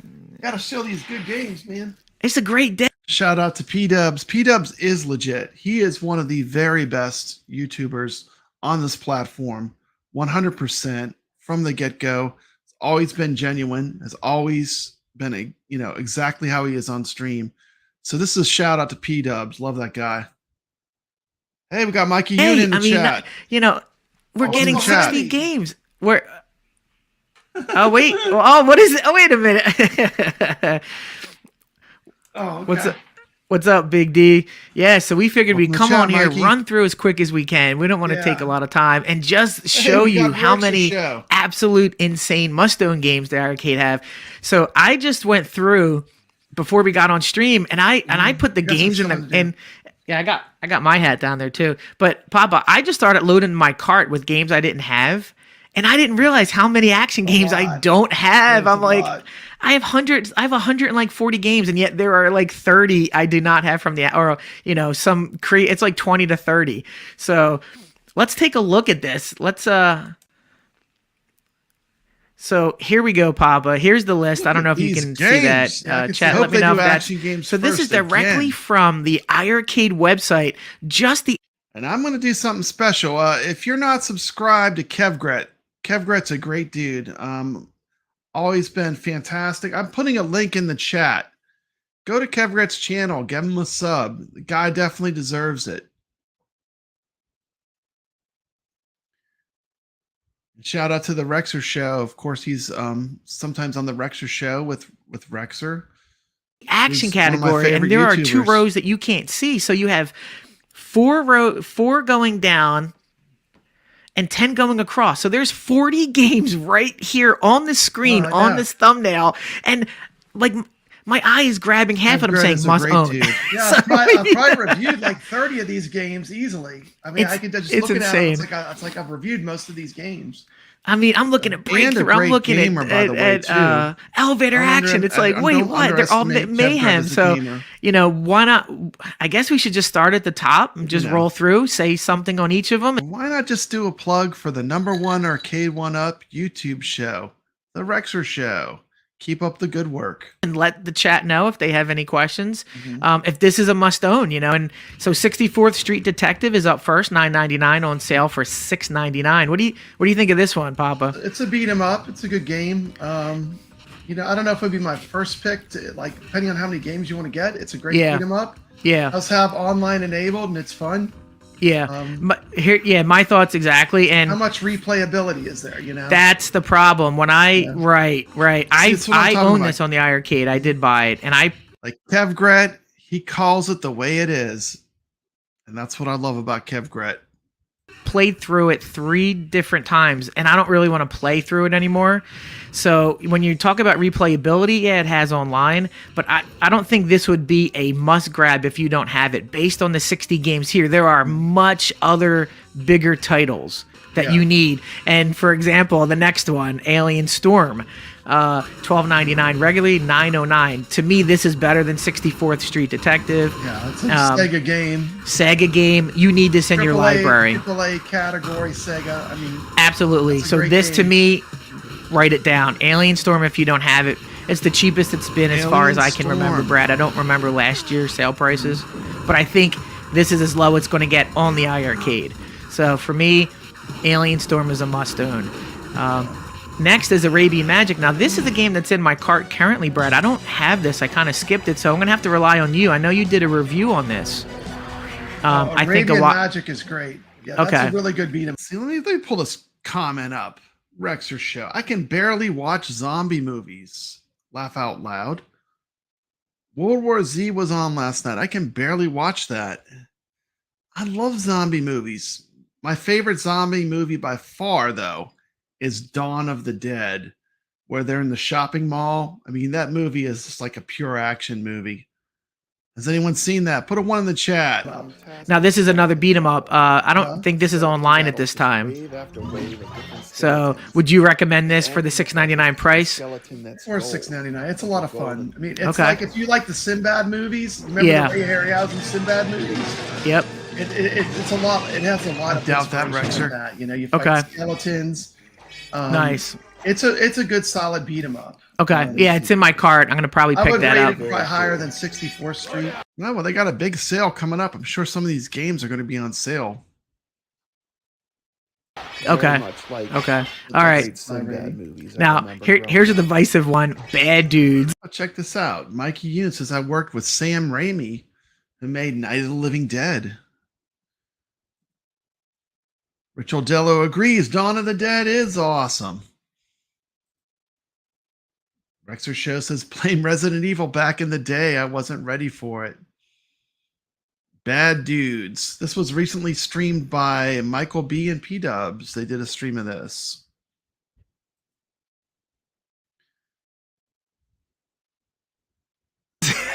shill these good games, man. It's a great day. Shout out to P-Dubs. P-Dubs is legit. He is one of the very best YouTubers on this platform. 100% from the get-go. It's always been genuine. Has always been exactly how he is on stream. So this is a shout out to P-Dubs. Love that guy. Hey, we got Mikey Yoon in the chat. We're getting 60 games. We're oh wait. Oh, what is it? Oh, wait a minute. Oh, okay. What's up, Big D? Yeah, so we figured we'd come on here, run through as quick as we can. We don't want to take a lot of time and just show you how many absolute insane must-own games the iiRcade have. So I just went through before we got on stream, and I put the games in them. And yeah, I got my hat down there too. But Papa, I just started loading my cart with games I didn't have, and I didn't realize how many action games I don't have. I'm like, I have hundreds. I have 140 games, and yet there are like 30 I do not have from the, or it's like 20 to 30. So let's take a look at this. So here we go, Papa. Here's the list. I don't know if you can see that. Chat, let me know if that's... So this is directly from the iiRcade website. And I'm going to do something special. If you're not subscribed to Kevgret, Kevgret's a great dude. Always been fantastic. I'm putting a link in the chat. Go to Kevgret's channel. Give him a sub. The guy definitely deserves it. Shout out to the Rexer show. Of course, he's sometimes on the Rexer show with Rexer. Action category, and there are YouTubers. 2 rows that you can't see. So you have 4 going down and 10 going across. So there's 40 games right here on the screen on this thumbnail, and like my eye is grabbing half of them saying must own. Yeah, I've probably reviewed like 30 of these games easily. I mean, I could just look at it. It's like I've reviewed most of these games. I mean, I'm looking at breakthrough. I'm looking at elevator action. It's like, wait, what? They're all mayhem. So, why not? I guess we should just start at the top and just roll through, say something on each of them. Why not just do a plug for the #1 Arcade 1-Up YouTube show, The Rexer Show? Keep up the good work. And let the chat know if they have any questions. If this is a must own, and so 64th Street Detective is up first, $9.99 on sale for $6.99. What do you think of this one, Papa? It's a beat 'em up. It's a good game. I don't know if it'd be my first pick. Depending on how many games you want to get, it's a great beat 'em up. Yeah. It does have online enabled and it's fun. Yeah. My thoughts exactly. And how much replayability is there? That's the problem. When I right. I own this on the iiRcade. I did buy it, and I like kevgret. He calls it the way it is, and that's what I love about kevgret. Played through it 3 different times, and I don't really want to play through it anymore. So when you talk about replayability, yeah, it has online, but I don't think this would be a must grab if you don't have it. Based on the 60 games here, there are much other bigger titles that you need. And for example, the next one, Alien Storm, $12.99 regularly, $9.09. To me, this is better than 64th Street Detective. Yeah, it's a Sega game. Sega game. You need this in your library. AAA category Sega. I mean, absolutely. So this, to me, write it down. Alien Storm, if you don't have it, it's the cheapest it's been as far as I can remember, Brad. I don't remember last year's sale prices, but I think this is as low it's going to get on the iiRcade. So for me, Alien Storm is a must-own. Next is Arabian Magic. Now, this is a game that's in my cart currently, Brad. I don't have this. I kind of skipped it, so I'm going to have to rely on you. I know you did a review on this. I think Arabian Magic is great. Yeah, that's okay. a really good beat 'em. See, let me pull this comment up. Rexer Show. I can barely watch zombie movies. Laugh out loud. World War Z was on last night. I can barely watch that. I love zombie movies. My favorite zombie movie by far, though, is Dawn of the Dead, where they're in the shopping mall. I mean, that movie is just like a pure action movie. Has anyone seen that? Put a 1 in the chat. Now, this is another beat 'em up. I don't think this is online at this time. So, would you recommend this for the $6.99 price? Or $6.99. It's a lot of fun. I mean, it's like if you like the Sinbad movies. Remember the Ray Harryhausen Sinbad movies? Yep. It's a lot. It has a lot of. I doubt that, Rexer. You fight skeletons. Nice. It's a good solid beat 'em up. Okay, yeah, it's in my cart. I'm gonna probably pick that up. I would rate it probably higher than 64th Street. No, well, they got a big sale coming up. I'm sure some of these games are going to be on sale. Okay. Okay. All right. Now, here's a divisive one. Bad Dudes. Oh, check this out. Mikey Yoon says I worked with Sam Raimi, who made Night of the Living Dead. Rich Odello agrees. Dawn of the Dead is awesome. Rexer Show says playing Resident Evil back in the day. I wasn't ready for it. Bad Dudes. This was recently streamed by Michael B and P-Dubs. They did a stream of this.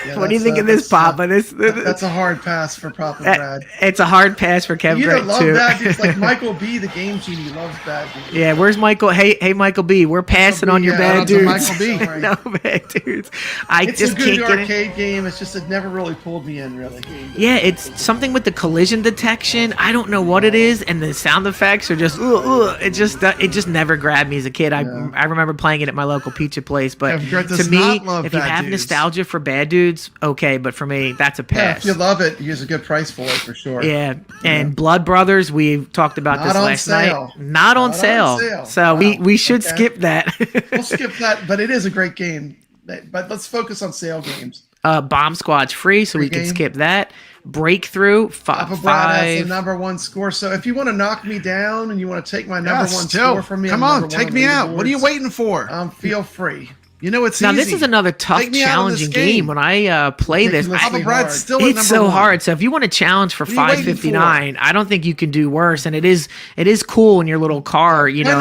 Yeah, what do you think of this, Papa? That's a hard pass for Papa Brad. It's a hard pass for Kevgret, too. You don't love Bad Dudes. Like Michael B, the Game Genie, loves Bad Dudes. Yeah, where's Michael? Hey, Michael B, we're passing on your Bad Dudes. Michael B. No Bad Dudes. It's a good arcade game. It's just it never really pulled me in, really. Yeah, it's something with the collision detection. I don't know what it is, and the sound effects are just it just never grabbed me as a kid. I remember playing it at my local pizza place, but to me, if you have nostalgia for Bad Dudes, okay, but for me, that's a pass. Yeah, if you love it, here's a good price for it for sure. Yeah, and Blood Brothers, we talked about this last night. Not on sale. So we should skip that. We'll skip that, but it is a great game. But let's focus on sale games. Bomb Squad's free, so we can skip that. Breakthrough, Papa Brad has the #1 score. So if you want to knock me down and you want to take my #1 score from me, come on, take me out. What are you waiting for? Feel free. You know, it's now easy. this is another tough, challenging game. When I play this, it's so hard. So if you want to challenge for $5.59, I don't think you can do worse. And it is cool in your little car. You know,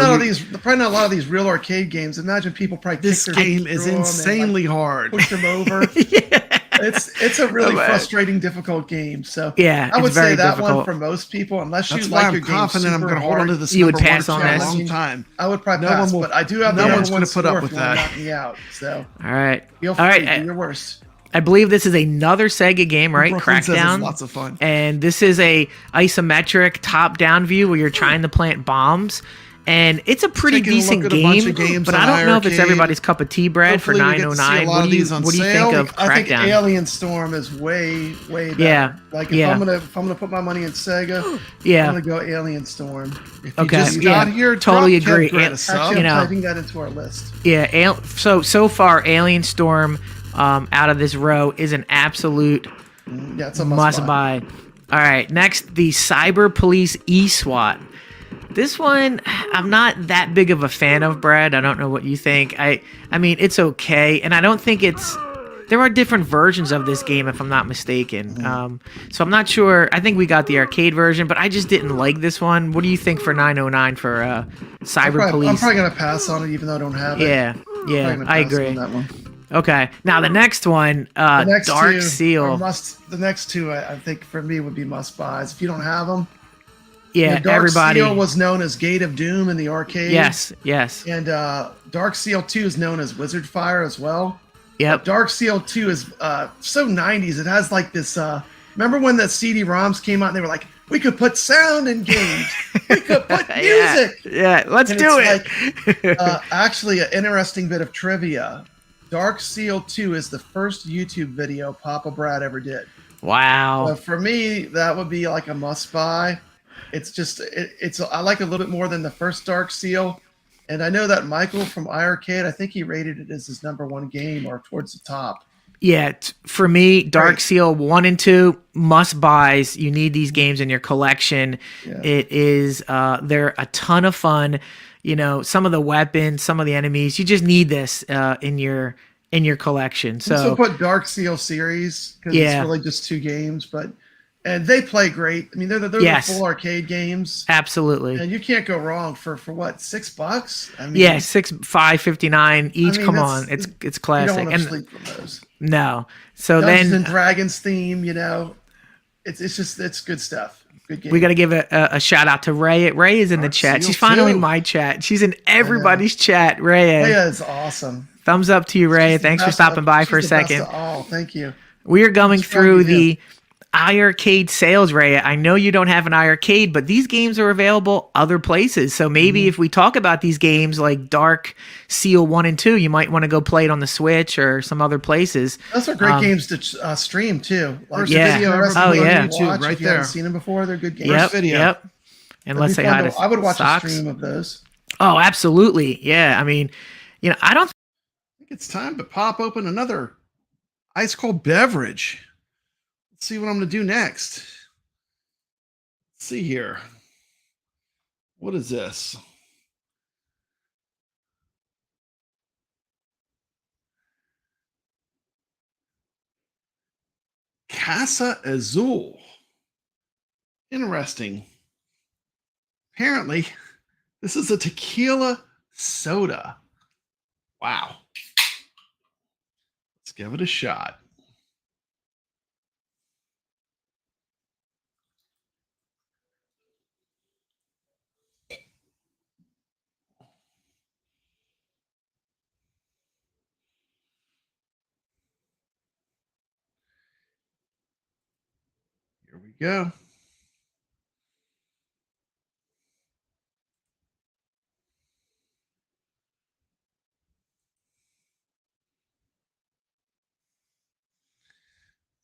probably not a lot of these real arcade games. Imagine people probably. This game is insanely hard. Push them over. It's a really frustrating, difficult game. So yeah, I would say that difficult. one for most people, unless That's you why like I'm your game confident super I'm going to hold hard, on to this. You would pass on for a this. long time. I would probably pass, but I do have no the one's going gonna to put up with that. Knock me out. So All right, feel free. all right. Do your worst. I believe this is another Sega game, right? Brooklyn says it's Crackdown. lots of fun. And this is a isometric top-down view where you're trying to plant bombs. And it's a pretty decent game, but I don't know if it's everybody's cup of tea, Brad, for $9.09. What do you think of Crackdown? I think Alien Storm is way better. Yeah, like if I'm gonna put my money in Sega, yeah, I'm gonna go Alien Storm. If okay, you just got here, totally agree. Actually, I'm typing that into our list. Yeah, so far, Alien Storm out of this row is an absolute it's a must buy. All right, next, the Cyber Police eSWAT. This one, I'm not that big of a fan of, Brad. I don't know what you think. I mean, it's okay, and I don't think it's... There are different versions of this game, if I'm not mistaken. So I'm not sure. I think we got the arcade version, but I just didn't like this one. What do you think for $9.09 for Cyber Police? I'm probably going to pass on it, even though I don't have it. Yeah, I agree. That one. Okay, now the next one, Dark Seal. The next two, I think, for me, would be must-buys. If you don't have them... Yeah, Dark everybody. Seal was known as Gate of Doom in the arcade. Yes. And Dark Seal 2 is known as Wizard Fire as well. Yep. Dark Seal 2 is so 90s. It has like this... remember when the CD-ROMs came out and they were like, we could put sound in games. We could put music. Yeah, let's do it. Like, actually, an interesting bit of trivia. Dark Seal 2 is the first YouTube video Papa Brad ever did. Wow. So for me, that would be like a must-buy. It's just, I like it a little bit more than the first Dark Seal. And I know that Michael from iiRcade, I think he rated it as his #1 game or towards the top. Yeah, for me, Dark Seal 1 and 2, must buys. You need these games in your collection. Yeah. It is, they're a ton of fun. You know, some of the weapons, some of the enemies, you just need this in your collection. So put Dark Seal series because it's really just 2 games, and they play great. I mean, they're the full arcade games. Absolutely. And you can't go wrong for what, $6? I mean, yeah, $5.59 each. Come on, it's classic. You don't want to sleep from those. No. So Dungeons then and Dragons theme, you know, it's good stuff. Good game. We got to give a shout out to Ray. Ray is in the chat. She's finally in my chat. She's in everybody's chat. Ray. Ray is awesome. Thumbs up to you, Ray. Thanks for stopping by for a second. Oh, thank you. We are going through the iiRcade sales, Ray. I know you don't have an iiRcade, but these games are available other places. So maybe if we talk about these games like Dark Seal 1 and 2, you might want to go play it on the Switch or some other places. Those are great games to stream too. Like video YouTube, right there. Haven't seen them before. They're good games. Yep. And let's say hi to I would watch Socks. a stream of those. Oh, absolutely. Yeah. I mean, you know, I think it's time to pop open another ice cold beverage. See what I'm going to do next. Let's see here. What is this? Casa Azul. Interesting. Apparently, this is a tequila soda. Wow. Let's give it a shot. Here we go.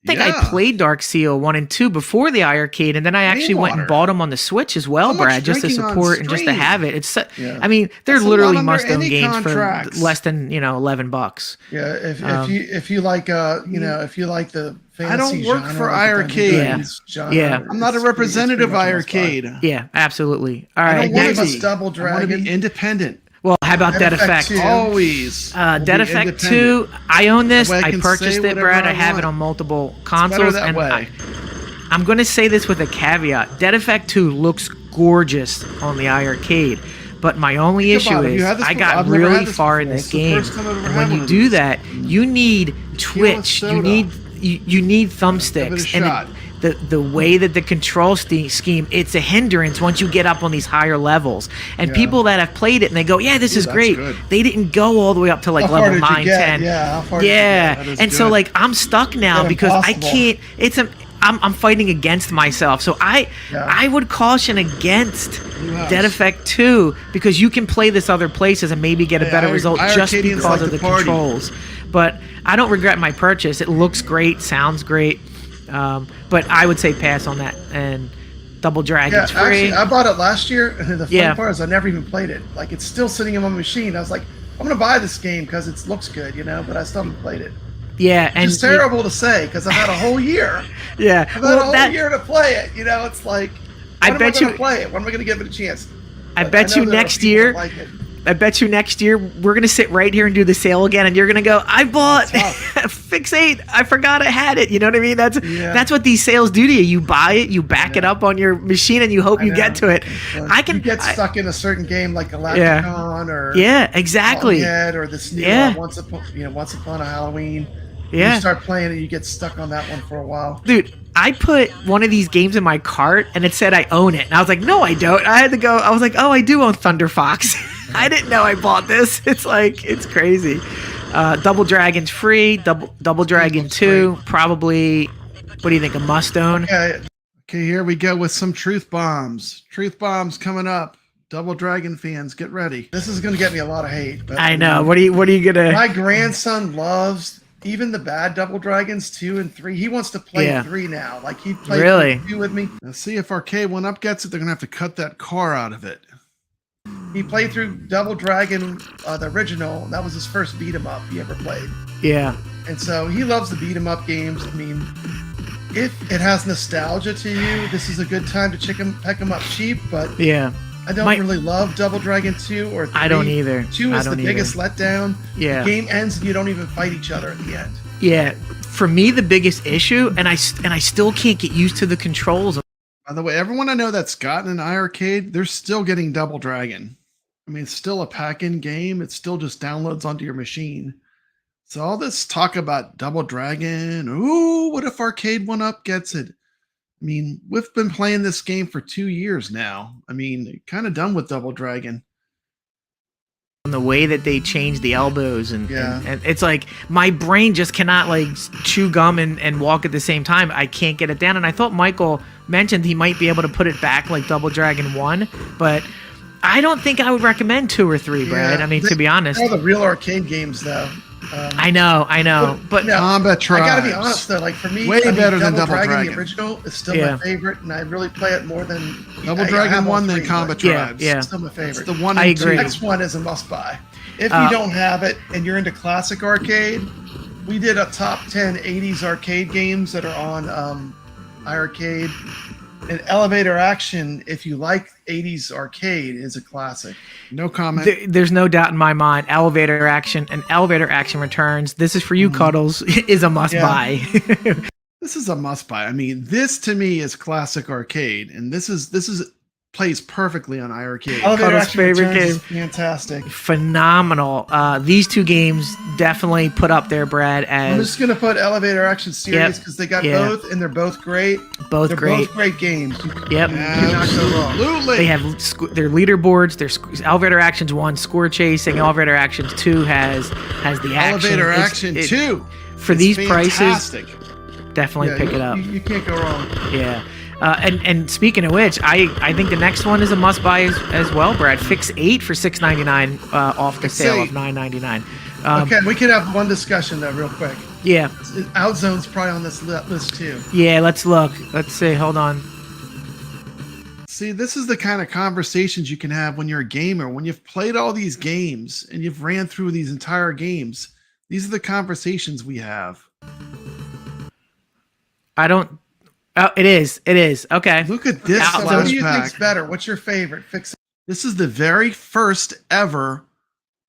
I think I played Dark Seal 1 and 2 before the iiRcade, and then I actually went and bought them on the Switch as well, Brad, just to support and just to have it. It's, I mean, they're literally must-own games for less than $11. Yeah, if you like if you like the fantasy I don't work genre, for like iiRcade. Yeah, I'm not a representative of iiRcade. Yeah, absolutely. All I right, don't want next. a Double Dragon. I want to be independent. Well, how about Dead Effect? Always. Dead Effect 2. I own this. I purchased it, Brad. I have it on multiple consoles. That way. I'm going to say this with a caveat. Dead Effect 2 looks gorgeous on the iiRcade. But my only issue is I got really far in this game. And when you do that, you need Twitch. You need you need thumbsticks, and the way that the control scheme, it's a hindrance once you get up on these higher levels. And people that have played it and they go, yeah, this is great. They didn't go all the way up to like level 9, 10. Yeah, how far did you get? And so like I'm stuck now because I can't. I'm fighting against myself. So I would caution against Dead Effect 2 because you can play this other places and maybe get a better result just because of the controls. But I don't regret my purchase. It looks great, sounds great. But I would say pass on that. And Double Dragon's free. Actually, I bought it last year, and the funny part is I never even played it. Like, it's still sitting in my machine. I was like, I'm going to buy this game because it looks good, but I still haven't played it. Yeah, and it's terrible to say because I've had a whole year. Yeah, I've had a whole year to play it. It's like, I bet you play it. When am I going to give it a chance? I bet you next year. I bet you next year we're gonna sit right here and do the sale again, and you're gonna go, I bought Fix 8. I forgot I had it. You know what I mean? That's what these sales do to you. You buy it, you back it up on your machine, and you hope you get to it. You get stuck in a certain game like Galacticon or exactly, or this new Once Upon a Halloween. Yeah, you start playing it, you get stuck on that one for a while, dude. I put one of these games in my cart, and it said I own it, and I was like, no, I don't. I had to go. I was like, oh, I do own Thunder Fox. I didn't know I bought this. It's like, it's crazy. Double Dragon's free. Double Dragon 2 probably. What do you think? A must own. Okay, here we go with some truth bombs. Truth bombs coming up. Double Dragon fans, get ready. This is going to get me a lot of hate. But I know. What are you gonna? My grandson loves even the bad Double Dragons 2 and 3. He wants to play 3 now. Like he played 2 with me. Now see if Arcade 1-Up gets it. They're gonna have to cut that car out of it. He played through Double Dragon, the original. That was his first beat 'em up he ever played. Yeah. And so he loves the beat 'em up games. I mean, if it has nostalgia to you, this is a good time to peck him up cheap. But I don't really love Double Dragon 2 or 3. I don't either. 2 is the biggest letdown. Yeah. The game ends and you don't even fight each other at the end. Yeah. For me, the biggest issue, and I still can't get used to the controls. By the way, everyone I know that's gotten an iiRcade, they're still getting Double Dragon. I mean, it's still a pack-in game. It still just downloads onto your machine. So all this talk about Double Dragon, ooh, what if Arcade 1-Up gets it? I mean, we've been playing this game for 2 years now. I mean, kind of done with Double Dragon. And the way that they change the elbows and it's like my brain just cannot like chew gum and walk at the same time. I can't get it down. And I thought Michael mentioned he might be able to put it back like Double Dragon 1, but I don't think I would recommend 2 or 3, Brad. I mean, to be honest. All the real arcade games, though. I know, but Combat Tribes. I gotta be honest though, like for me, way better than Double Dragon. The original is still my favorite, and I really play it more than Double Dragon 1 than Combat Tribes. Yeah, it's still my favorite. It's the one. I agree. The next one is a must-buy. If you don't have it and you're into classic arcade, we did a top 10 '80s arcade games that are on iiRcade. And Elevator Action, if you like 80s arcade, is a classic. No comment. There's no doubt in my mind. Elevator Action and Elevator Action Returns. This is for you, Cuddles. Is a must buy. This is a must buy. I mean, this to me is classic arcade, and this is plays perfectly on iiRcade. Elevator Action favorite Returns game. is fantastic. Phenomenal. These 2 games definitely put up there, Brad. As I'm just gonna put Elevator Action Series because they got both, and they're both great. Both great games. Yep. Absolutely. They have their leaderboards. Their Elevator Actions 1 score chasing. Elevator Actions 2 has the action. Elevator Action 2 for these fantastic. prices. Definitely pick it up. You can't go wrong. Yeah. And speaking of which, I think the next one is a must buy as well, Brad. Fix 8 for $6.99 off the sale of $9.99. Okay, we could have one discussion though, real quick. Yeah. Outzone's probably on this list too. Yeah, let's look. Let's see. Hold on. See, this is the kind of conversations you can have when you're a gamer. When you've played all these games and you've ran through these entire games, these are the conversations we have. I don't. Oh, it is. It is. Okay. Look at this. So what do you think's better? What's your favorite? Fix it. This is the very first ever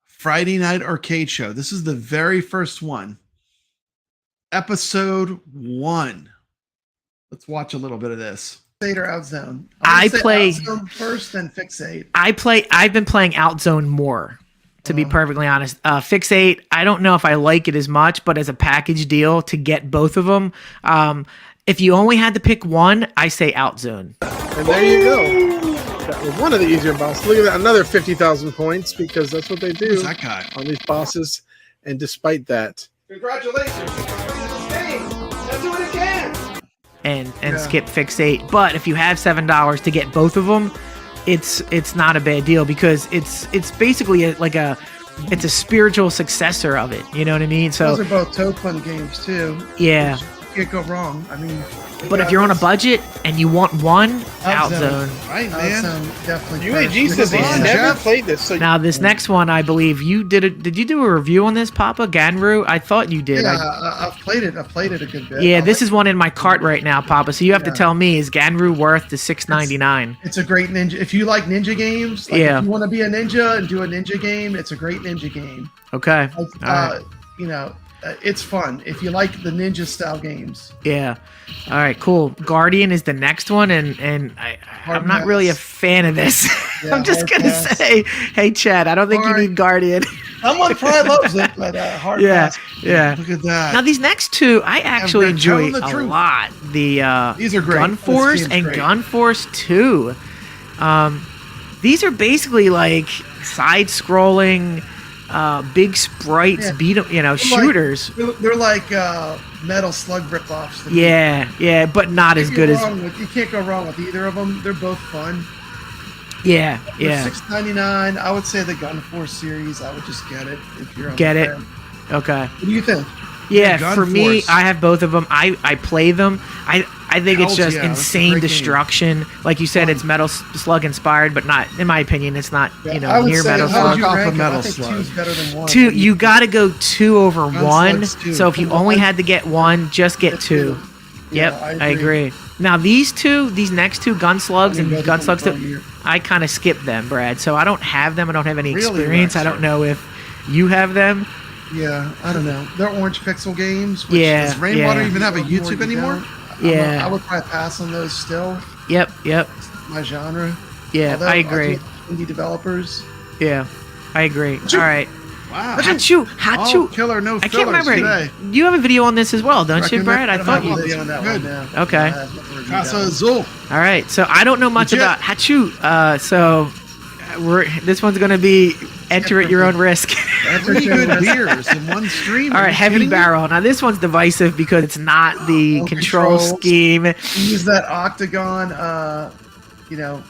Friday Night Arcade show. This is the very first one. Episode 1. Let's watch a little bit of this. Fix 8 or Outzone? I play Outzone first, then Fix 8. I've been playing Outzone more. to be perfectly honest. Fixate, I don't know if I like it as much, but as a package deal to get both of them, if you only had to pick one, I say Outzone. And there you go. That was one of the easier bosses. Look at that, another 50,000 points, because that's what they do Who's that guy? on these bosses. And despite that, Congratulations. Let's do it again. And skip Fixate. But if you have $7 to get both of them, it's not a bad deal, because it's basically it's a spiritual successor of it. You know what I mean? So those are both toe fun games too. Yeah. You can't go wrong. I mean, but if you're on a budget and you want one, Outzone. Right, man. Outzone, definitely. UAG says he's never played this. So now this next one, I believe you did. Did you do a review on this, Papa Ganru? I thought you did. Yeah, I've played it. I've played it a good bit. Yeah, this is one in my cart right now, Papa. So you have to tell me, is Ganru worth the $6.99? It's a great ninja. If you like ninja games, if you want to be a ninja and do a ninja game, it's a great ninja game. Okay. All right. You know, it's fun if you like the ninja style games. Yeah. All right, cool. Guardian is the next one, and I'm not really a fan of this. Yeah, I'm just gonna say, hey, Chad, I don't think you need Guardian. Someone probably loves it, but hard pass. Yeah. Look at that. Now these next two, I actually enjoy a lot. These are great. Gun Force and Gun Force 2. These are basically like side-scrolling, big sprites, shooters. They're like Metal Slug ripoffs. Yeah, but not as good as. You can't go wrong with either of them. They're both fun. Yeah. $6.99. I would say the Gun Force series. I would just get it if you're on get the it. fan. Okay. What do you think? Yeah, for me, I have both of them. I play them. I think it's just insane destruction. Like you said, it's Metal Slug inspired, but not, in my opinion, it's not near Metal Slug. I think two's better than one. Two, you got to go 2 over 1. Two. So if you only had to get one, just get 2. Yep, I agree. Now these next two, Gunslugs and Gunslugs 2, I kind of skipped them, Brad. So I don't have them. I don't have any experience. I don't know if you have them. Yeah, I don't know. They're Orange Pixel games. Does Rainwater even have a YouTube anymore? Yeah. I would probably pass on those still. Yep. My genre. Yeah, I agree. Indie developers. Yeah, I agree. All right. Wow. Hachu. Killer, no I can't remember. Today. You have a video on this as well, don't you, Brad? I thought you did. On that one now. Okay. Casa Azul. All right. So I don't know much about Hachu. This one's going to be enter at your own risk. 3 good beers in one stream. All right, Heavy Barrel. Now this one's divisive because it's not the control scheme. You use that octagon, the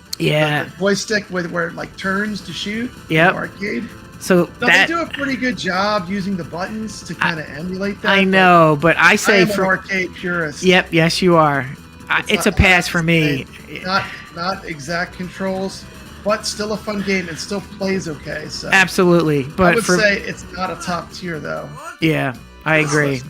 joystick where it like turns to shoot. Yep. Arcade. So they do a pretty good job using the buttons to kind of emulate that. I know, but I say I'm an arcade purist. Yep. Yes, you are. It's a pass for me. Not exact controls. But still a fun game. It still plays okay. So absolutely, but I would say it's not a top tier though. Yeah, I agree.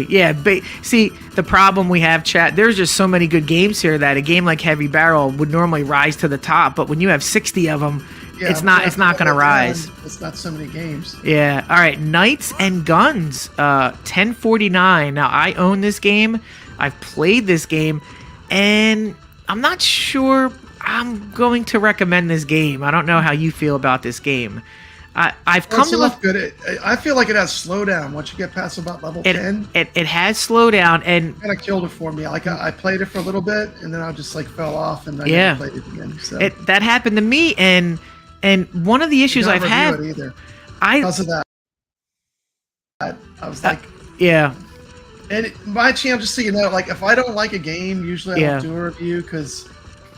Yeah, see, the problem we have, chat. There's just so many good games here that a game like Heavy Barrel would normally rise to the top, but when you have 60 of them, it's not going to rise. It's not so many games. Yeah. All right, Knights and Guns, $10.49. Now I own this game. I've played this game, and I'm not sure I'm going to recommend this game. I don't know how you feel about this game. I've come to good. I feel like it has slowdown once you get past about level 10. It has slowdown, and kind of killed it for me. Like I played it for a little bit, and then I just like fell off, and I never played it again. So that happened to me, and one of the issues I've had because of that. I was like, yeah. And my channel, just so you know, like if I don't like a game, usually I don't do a review because.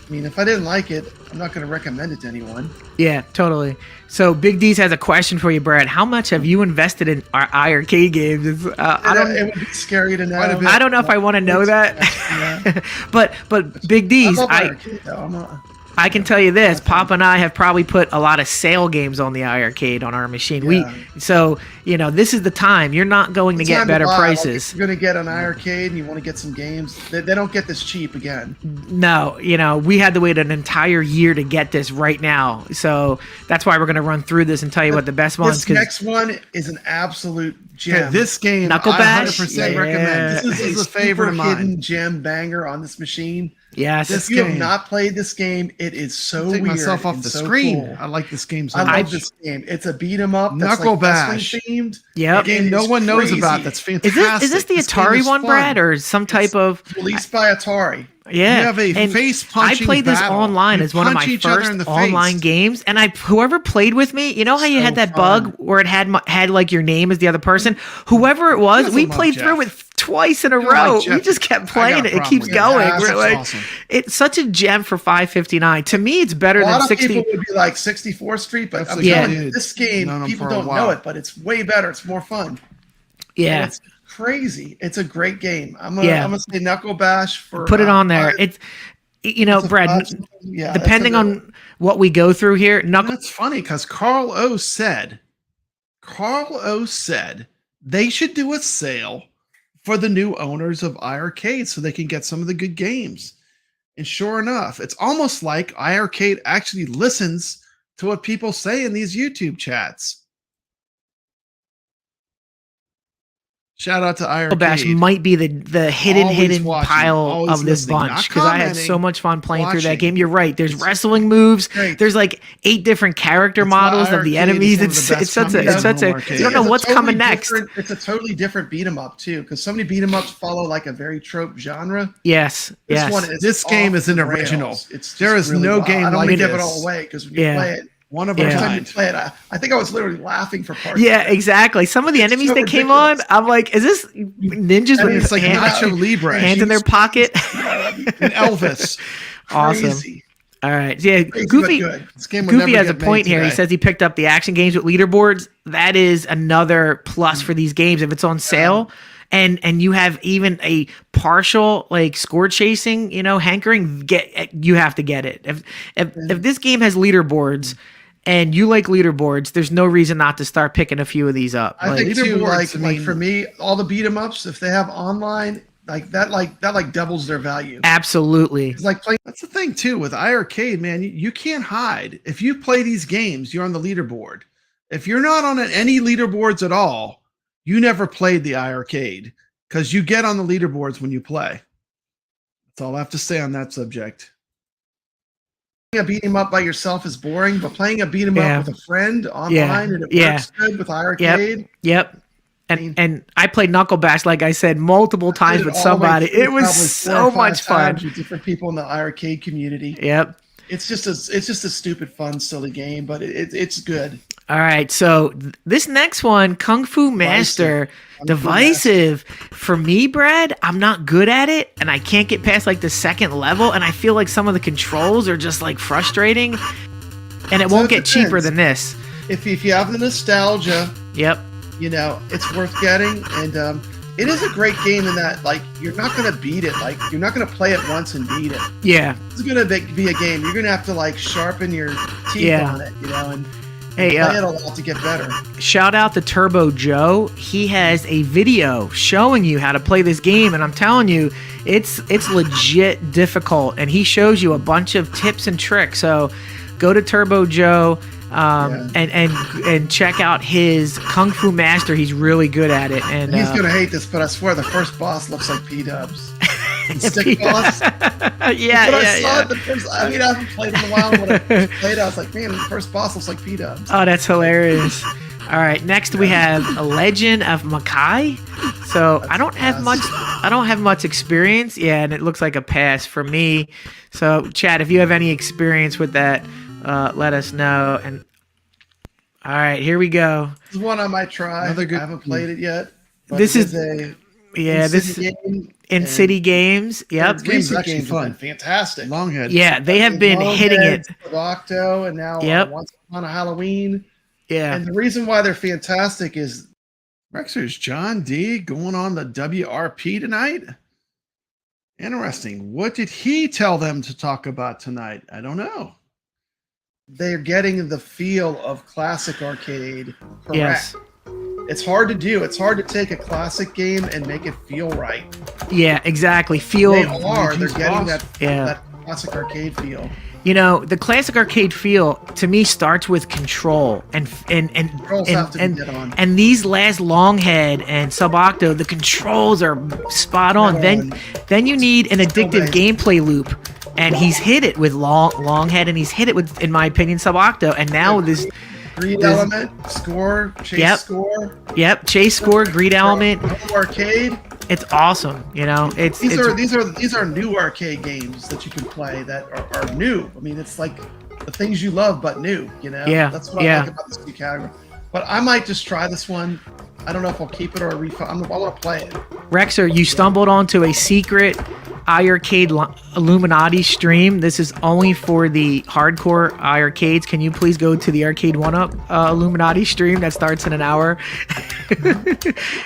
I mean, if I didn't like it, I'm not going to recommend it to anyone. Yeah, totally. So Big D's has a question for you, Brad. How much have you invested in our iiRcade games? It would be scary to know. I don't know if I want to know that. Yeah. but Big D's, I can tell you this: Pop and I have probably put a lot of sale games on the iiRcade on our machine. So you know, this is the time. You're not going to get better prices. Like, you're going to get an iiRcade and you want to get some games. They don't get this cheap again. No, you know, we had to wait an entire year to get this right now. So that's why we're going to run through this and tell you what the best ones. This next one is an absolute gem. This game, Knuckle Bash? I 100% recommend. This is a favorite of mine. Hidden gem banger on this machine. Yes. If you have not played this game, it is so weird. Take myself off the screen. Cool. I like this game so much. I love this game. It's a beat 'em up. Knuckle Bash themed. Yep. A game no one knows about. That's fantastic. Is this the Atari one, Brad, or some type of released by Atari? Yeah, you have a face punching I played this battle. online as one of my first online games, and whoever played with me, you know how you had that bug where it had like your name as the other person. Whoever it was, we played through it twice in a row. We just kept playing it. It keeps going. We're like, awesome. It's such a gem for $5.59. To me, it's better than 60. People would be like 64th Street, but I'm telling you, this game, people don't know it, but it's way better. It's more fun. Yeah. It's crazy. It's a great game. I'm gonna say Knuckle Bash for put it on there. It's you know, Brad. Depending on what we go through here, That's funny because Carl O said they should do a sale for the new owners of iiRcade so they can get some of the good games. And sure enough, it's almost like iiRcade actually listens to what people say in these YouTube chats. Shout out to iiRcade. Bash might be the hidden pile of this bunch because I had so much fun playing through that game. You're right. There's wrestling moves. There's like 8 different character models of the enemies. It's such a you don't know what's coming next. It's a totally different beat 'em up too, because so many beat 'em ups follow like a very trope genre. Yes. This game is an original. There is no game. I don't want like to give this. it all away because when you play it. One of First time you play it, I think I was literally laughing for parts. Yeah, exactly. Some of the enemies that came on, I'm like, is this ninjas with like Nacho Libre hands in their pocket? And Elvis. Awesome. Crazy. All right. Yeah, Crazy, Goofy. This game would Goofy never has a get made point here. He today. says he picked up the action games with leaderboards. That is another plus for these games if it's on sale. And you have even a partial like score chasing, you know, hankering. You have to get it. If this game has leaderboards and you like leaderboards, there's no reason not to start picking a few of these up. I think too, like for me, all the beat 'em ups, if they have online, that doubles their value. Absolutely. It's like playing. That's the thing too with iiRcade, man. You can't hide. If you play these games, you're on the leaderboard. If you're not on any leaderboards at all, you never played the iiRcade because you get on the leaderboards when you play. That's all I have to say on that subject. A beat 'em up by yourself is boring, but playing a beat 'em up with a friend online and it works good with iiRcade. Yep. And I played Knuckle Bash, like I said, multiple times with somebody. It was so much fun. With different people in the iiRcade community. Yep. It's just a stupid, fun, silly game, but it's good. All right, so this next one, Kung Fu Master, divisive. For me, Brad, I'm not good at it, and I can't get past like the second level, and I feel like some of the controls are just like frustrating, and it won't get cheaper than this. If you have the nostalgia, yep, you know, it's worth getting, and it is a great game in that, like, you're not going to beat it. Like, you're not going to play it once and beat it. Yeah. It's going to be a game. You're going to have to, like, sharpen your teeth on it, you know, and play it a lot to get better. Shout out to Turbo Joe. He has a video showing you how to play this game, and I'm telling you, it's legit difficult, and he shows you a bunch of tips and tricks. So go to Turbo Joe. And check out his Kung Fu Master. He's really good at it. And he's gonna hate this, but I swear the first boss looks like P-Dubs. Stick boss. I haven't played in a while. When I played, I was like, man, the first boss looks like P-Dubs. Oh, that's hilarious. All right, next we have a Legend of Makai. So I don't have much experience. Yeah, and it looks like a pass for me. So Chad, if you have any experience with that, let us know. And all right, here we go. This is one I might try. I haven't played it yet. This is in City Games. Yep, this game's actually fun. Fantastic. Longhead. Yeah, they have been hitting it. Octo, and now Once Upon a Halloween. Yeah, and the reason why they're fantastic is Rexer's John D going on the WRP tonight. Interesting. What did he tell them to talk about tonight? I don't know. They're getting the feel of classic arcade correct. Yes. It's hard to do. It's hard to take a classic game and make it feel right. Yeah, exactly. They're getting that classic arcade feel. You know, the classic arcade feel to me starts with control and these last Longhead and Sub-Octo, the controls are spot on. Then you need an addictive gameplay loop, and he's hit it with Longhead, and he's hit it with, in my opinion, Sub-Octo, and now this greed element, score, chase score. Yep, chase score, greed element. Arcade. It's awesome, you know. These are new arcade games that you can play that are new. I mean, it's like the things you love but new, you know. Yeah, that's what I like about this new category. But I might just try this one. I don't know if I'll keep it or refund. I want to play it. Rexer, you stumbled onto a secret iiRcade Illuminati stream. This is only for the hardcore iiRcades. Can you please go to the Arcade 1UP Illuminati stream that starts in an hour?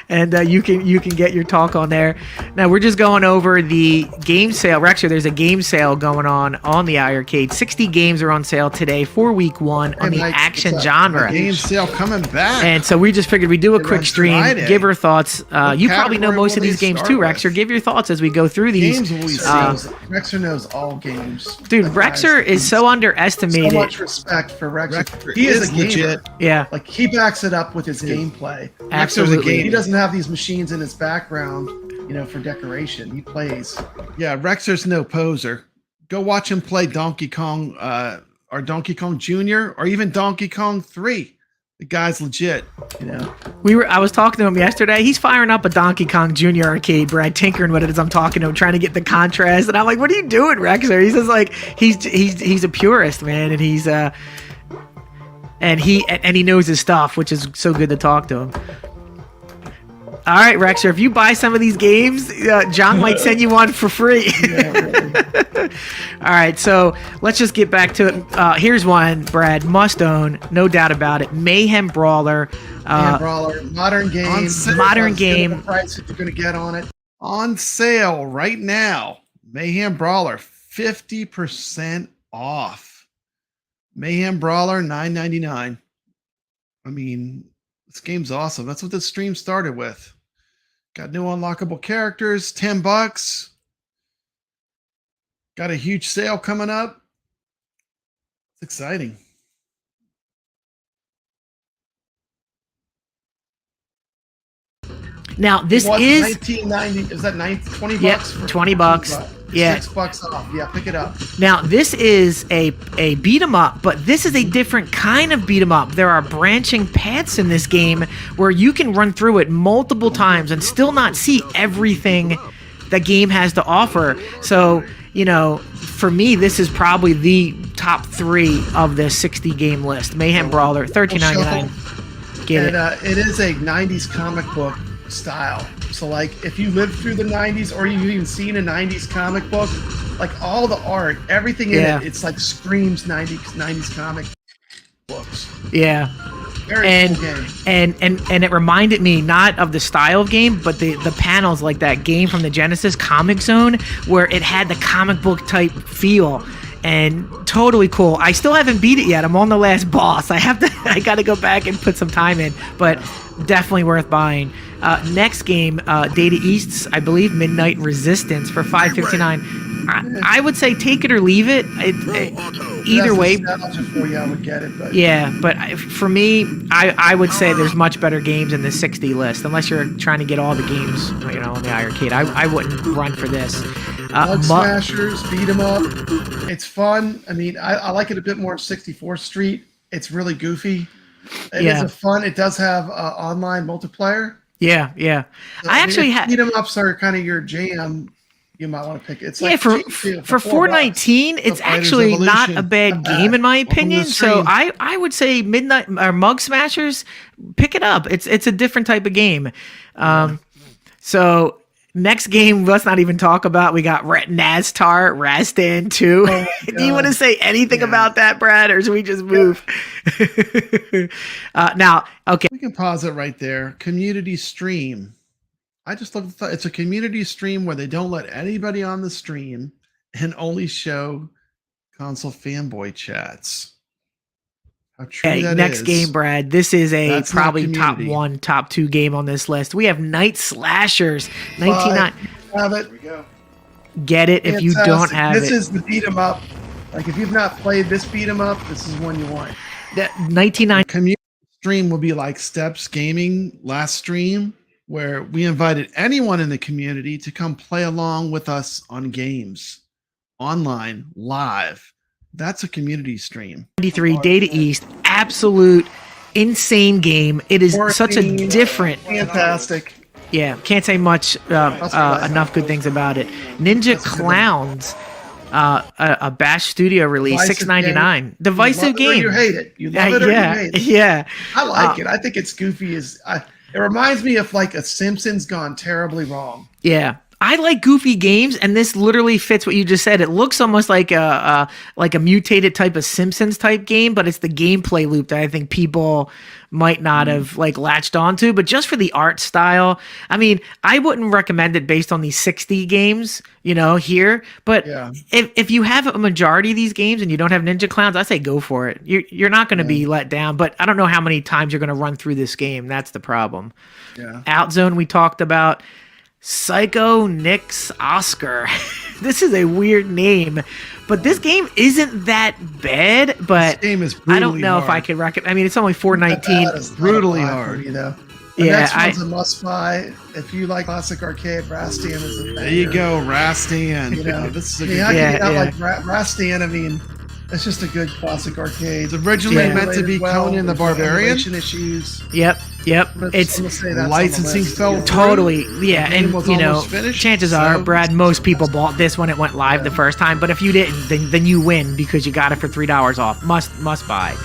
And you can get your talk on there. Now we're just going over the game sale. Rexer, there's a game sale going on the iiRcade. 60 games are on sale today for week 1 on the action genre. Game sale coming back. And so we just figured we'd do a quick stream, give her thoughts. You probably know most of these games too, Rexer. Give your thoughts as we go through these. Rexer knows all games. Dude, Rexer is so underestimated. So much respect for Rexer. He is a gamer. Legit. Yeah. Like, he backs it up with his gameplay. Absolutely. He doesn't have these machines in his background, you know, for decoration. He plays. Yeah, Rexer's no poser. Go watch him play Donkey Kong or Donkey Kong Jr. or even Donkey Kong 3. The guy's legit, you know. I was talking to him yesterday. He's firing up a Donkey Kong Jr. arcade, Brad, tinkering with it as I'm talking to him, trying to get the contrast. And I'm like, "What are you doing, Rexer?" He's just like, he's a purist, man, and he knows his stuff, which is so good to talk to him. All right, Rexer, if you buy some of these games, John might send you one for free. All right, so let's just get back to it. Here's one, Brad, must own, no doubt about it. Mayhem Brawler. Modern game. Modern game. The price that you're going to get on it. On sale right now. Mayhem Brawler, 50% off. Mayhem Brawler, $9.99. I mean, this game's awesome. That's what this stream started with. Got new unlockable characters, $10. Got a huge sale coming up. It's exciting. Now this is $19.90. Is that $20? Yep, $20. Yeah, $6 off. Yeah, pick it up. Now this is a beat 'em up, but this is a different kind of beat 'em up. There are branching paths in this game where you can run through it multiple times and still not see everything the game has to offer. So, you know, for me, this is probably the top 3 of the 60 game list. Mayhem Brawler, $13.99. Get it. It is a 90s comic book style. So, like, if you lived through the 90s or you've even seen a 90s comic book, like, all the art, everything in it, it's like screams 90s comic books. Yeah. Very cool game. And it reminded me not of the style of game, but the panels, like that game from the Genesis, Comic Zone, where it had the comic book type feel. And totally cool. I still haven't beat it yet. I'm on the last boss. I got to go back and put some time in, but definitely worth buying. Next game, Data East's, I believe, Midnight Resistance for $5.59. I would say take it or leave it. Either way. I would get it, but. Yeah, but for me, I would say there's much better games in the 60 list, unless you're trying to get all the games, you know, on the iiRcade. I wouldn't run for this. Mug Smashers, beat 'em up. It's fun. I mean, I like it a bit more at 64th Street. It's really goofy. It is a fun. It does have online multiplayer. Yeah. So, I actually had beat 'em ups are kind of your jam. You might want to pick it. It's like for $4.19, it's actually not a bad game in my opinion. So I would say Midnight or Mug Smashers, pick it up. It's a different type of game. So next game, let's not even talk about. We got NASTAR Razdan 2. Do you want to say anything about that, Brad, or should we just move? Now, okay. We can pause it right there. Community stream. I just looked at it's a community stream where they don't let anybody on the stream and only show console fanboy chats. How true Hey, that next is. game, Brad. This is That's not probably top community. 1, top 2 game on this list. We have Night Slashers, 1990. Have it. Here we go. Get it if you don't Fantastic. have This it. is the beat 'em up. Like, if you've not played this beat 'em up, this is one you want. That 1990. Community stream will be like Steps Gaming last stream, where we invited anyone in the community to come play along with us on games, online, live. That's a community stream. 93 Data East, absolute insane game. It is such a different. Fantastic. Yeah, can't say much enough good things about it. Ninja Clowns, a Bash Studio release, $6.99. Divisive game. You hate it. You love it or you hate it. Yeah. I like it. I think it's goofy. It reminds me of like a Simpsons gone terribly wrong. Yeah. I like goofy games, and this literally fits what you just said. It looks almost like a mutated type of Simpsons type game, but it's the gameplay loop that I think people might not have like latched onto. But just for the art style, I mean, I wouldn't recommend it based on these 60 games, here. But if you have a majority of these games and you don't have Ninja Clowns, I say go for it. You're not going to be let down. But I don't know how many times you're going to run through this game. That's the problem. Yeah. Outzone we talked about. Psycho Nix Oscar. This is a weird name, but this game isn't that bad. But this game is I don't know if I could recommend. I mean, it's only $4.19. It's brutally hard. The Yeah, next one's a must buy. If you like classic arcade, Rastan is a banger. There you go, Rastan. This is a good How can you not Yeah. like Rastan? I mean, it's just a good classic arcade. It's originally meant to be Conan the Barbarian. Emulation issues. Yep. It's I'm gonna say that's licensing on the list. fell through. totally, yeah, The game and was almost finished, chances so- are, Brad, most people bought this when it went live the first time. But if you didn't, then you win because you got it for $3 off. Must buy.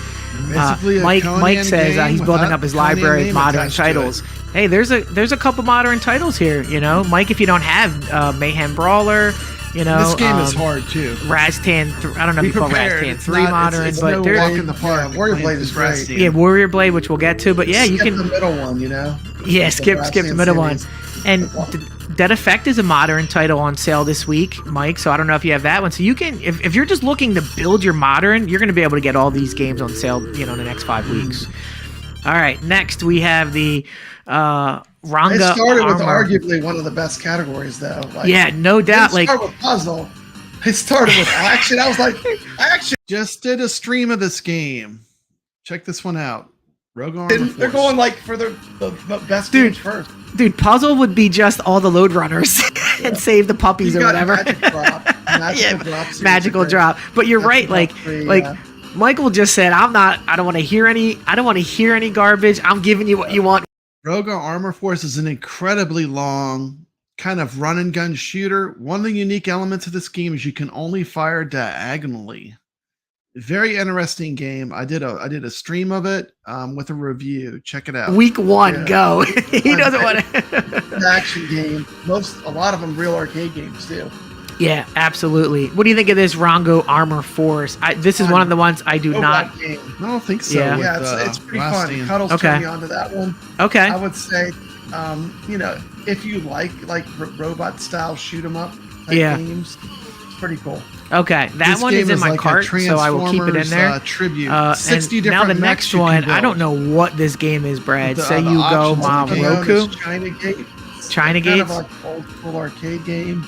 Basically a Mike Conan says game he's building without up his Conan library of name modern attached to it. titles. Hey, there's a couple modern titles here. Mike, if you don't have Mayhem Brawler, This game is hard too. Raztan, I don't know if you call Raztan 3 modern, it's but no there's walk in the park. Warrior playing Blade is great. Raztan. yeah, Warrior Blade, which we'll get to, but yeah, you Skip can the middle one, yeah, skip the Raztan middle one. series. And Dead Effect is a modern title on sale this week, Mike. So I don't know if you have that one. So you can, if you're just looking to build your modern, you're going to be able to get all these games on sale, in the next 5 weeks. All right, next we have the Ranga It started with Armor. arguably one of the best categories, though. Like, Yeah, no doubt. It started with puzzle. It started with action. I was like, action. Just did a stream of this game. Check this one out. Rogue Armor They're Force. going like for the best Dude. games first. Dude, puzzle would be just all the load runners and save the puppies You or got whatever. Magic drop. Magical drop. series Magical are great. drop. But you're right. Magical drop three, Like yeah. Michael just said, I don't want to hear any garbage. I'm giving you what you want. Rogue Armor Force is an incredibly long kind of run and gun shooter. One of the unique elements of this game is you can only fire diagonally. Very interesting game. I did a stream of it with a review. Check it out. Week 1, Yeah. go. He doesn't want to. An action game. A lot of them real arcade games too. Yeah, absolutely. What do you think of this Rongo Armor Force? This is one of the ones I do not. Robot game. I don't think so. Yeah. with, Yeah, it's pretty fun. Rastan. Cuddles Okay. turned me onto that one. Okay. I would say, if you like robot style shoot 'em up type Yeah. games, it's pretty cool. Okay, that This one game is in my like a cart, so I will keep it in Transformers, there. tribute. 60 and now different the mechs next you can one, I build. don't know what this game is, Brad. The- Say the you go, options Ma of the game Roku. It's China Gate. China It's kind of Gates? like old school arcade game.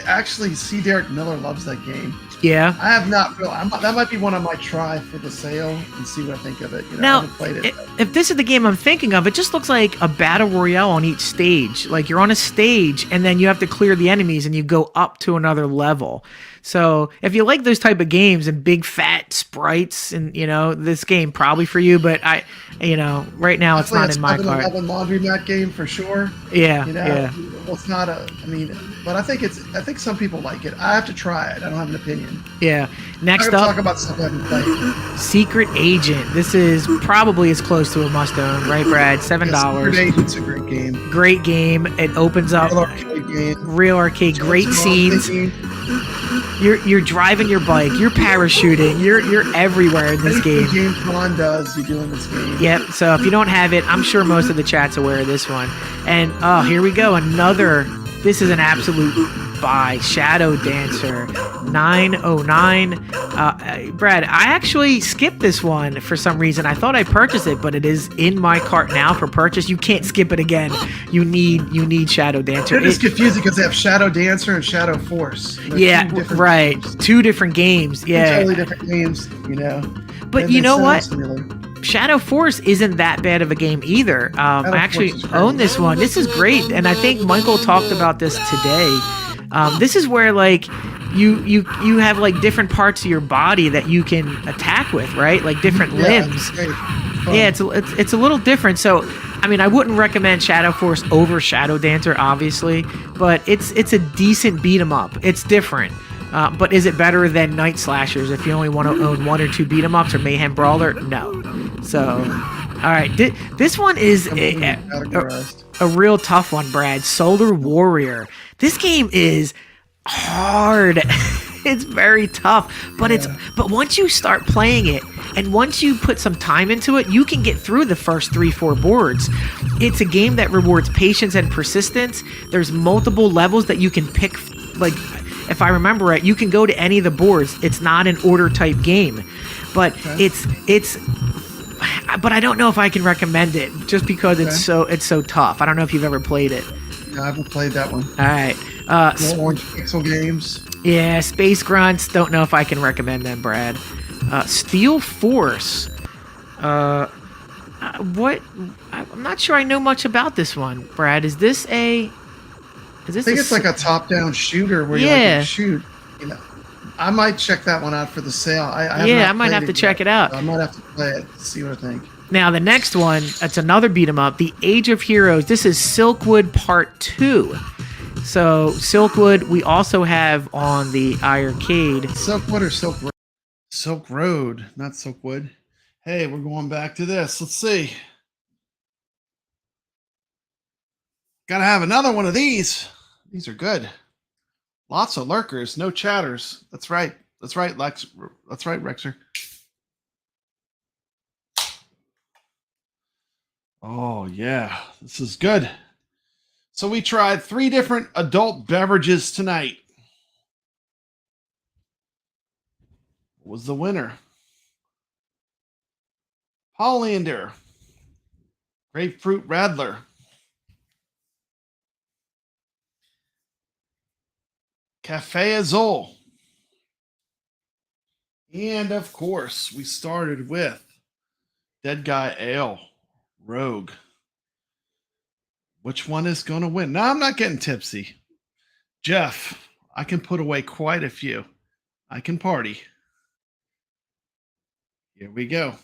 Actually, C. Derek Miller loves that game. Yeah. I have not. That might be one I might try for the sale and see what I think of it. I Now, haven't played it. if this is the game I'm thinking of, it just looks like a battle royale on each stage. Like you're on a stage, and then you have to clear the enemies, and you go up to another level. So if you like those type of games and big fat sprites, and this game probably for you. But right now it's not in my cart. 7-Eleven laundromat game for sure. Yeah, Well, it's not but I think some people like it. I have to try it. I don't have an opinion. Yeah. Next I'm gonna up, talk about stuff I haven't played. Secret Agent. This is probably as close to a must own, right, Brad? $7. Secret Agent's a great game. Great game. It opens up Real arcade game. real arcade. Great It's scenes. game. You're driving your bike. You're parachuting. You're everywhere in this game. Anything James Bond does, you do in this game. Yep. So if you don't have it, I'm sure most of the chat's aware of this one. And here we go. This is an absolute by Shadow Dancer 909. Brad, I actually skipped this one for some reason. I thought I purchased it, but it is in my cart now for purchase. You can't skip it again. You need Shadow Dancer. They're just confusing because they have Shadow Dancer and Shadow Force. Yeah, right. Games. 2 different games. Yeah, totally different games. But you know what? Shadow Force isn't that bad of a game either. I actually own this one. This is great, and I think Michael talked about this today. This is where like you have like different parts of your body that you can attack with, right? Like different limbs. Yeah, it's a little different. So, I mean, I wouldn't recommend Shadow Force over Shadow Dancer, obviously, but it's a decent beat 'em up. It's different. But is it better than Night Slashers if you only want to own 1 or 2 beat 'em ups or Mayhem Brawler? No. So, all right, this one is a real tough one, Brad. Solar Warrior. This game is hard. It's very tough, but once you start playing it and once you put some time into it, you can get through the first 3-4 boards. It's a game that rewards patience and persistence. There's multiple levels that you can pick, like, if I remember right, you can go to any of the boards. It's not an order type game, but but I don't know if I can recommend it just because it's so tough. I don't know if you've ever played it. No, I haven't played that one. All right. Orange Pixel Games. Yeah, Space Grunts. Don't know if I can recommend them, Brad. Steel Force. What? I'm not sure I know much about this one, Brad. Is this a? I think it's like a top-down shooter where you can shoot. I might check that one out for the sale. I might have to check it out. I might have to play it, see what I think. Now, the next one, it's another beat 'em up, The Age of Heroes. This is Silkwood Part 2. So, Silkwood, we also have on the iiRcade. Silkwood or Silk Road? Silk Road, not Silkwood. Hey, we're going back to this. Let's see. Gotta have another one of these. These are good. Lots of lurkers, no chatters. That's right. That's right, Lex. That's right, Rexer. Oh, yeah. This is good. So we tried 3 different adult beverages tonight. What was the winner? Hollander. Grapefruit Radler. Cafe Azul. And of course, we started with Dead Guy Ale Rogue. Which one is going to win? No, I'm not getting tipsy. Jeff, I can put away quite a few. I can party. Here we go.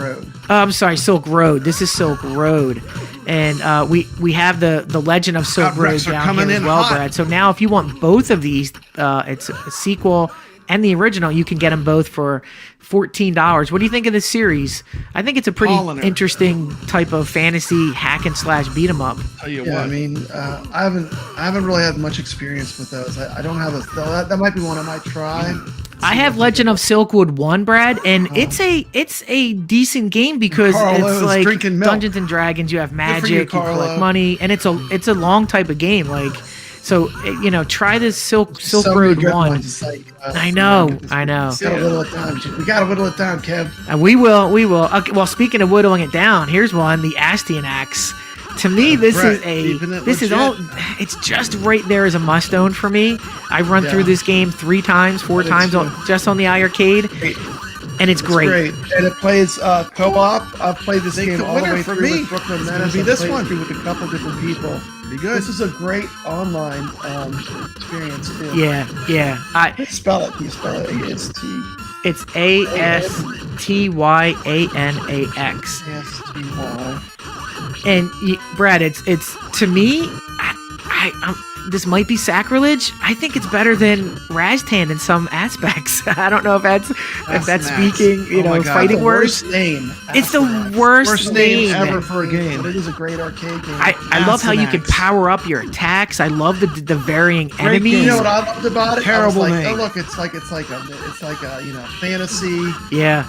Road. I'm sorry, Silk Road. This is Silk Road. And we have the Legend of Silk Road down here as well, Brad. So now if you want both of these, it's a sequel and the original, you can get them both for $14. What do you think of this series? I think it's a pretty interesting type of fantasy hack and slash beat 'em up. Tell you what, I mean, I haven't really had much experience with those. I don't have those. That might be one I might try. I have Legend of Silkwood 1, Brad, and it's a decent game because it's like Dungeons and Dragons. You have magic, you collect money, and it's a long type of game. Like, so try this Silk Road 1. I know. We gotta whittle it down. We gotta whittle it down, Kev. And we will. Okay, well, speaking of whittling it down, here's one: the Astian Axe. To me, this is all. It's just right there as a must own for me. I run through this game 3 times, 4 times just on the iiRcade, and it's great. And it plays co-op. I've played this game all the way through with Brooklyn Menace. This one with a couple different people. Be good. This is a great online experience too. Yeah. Spell it. Can you spell it? It's ASTYANAX. ASTY. And Brad, it's to me, this might be sacrilege. I think it's better than Raztan in some aspects. I don't know if that's speaking, fighting words. It's the worst name ever for a game. But it is a great arcade game. I love how you can power up your attacks. I love the varying enemies. You know what I loved about it? Terrible name. Oh look, it's like a fantasy. Yeah.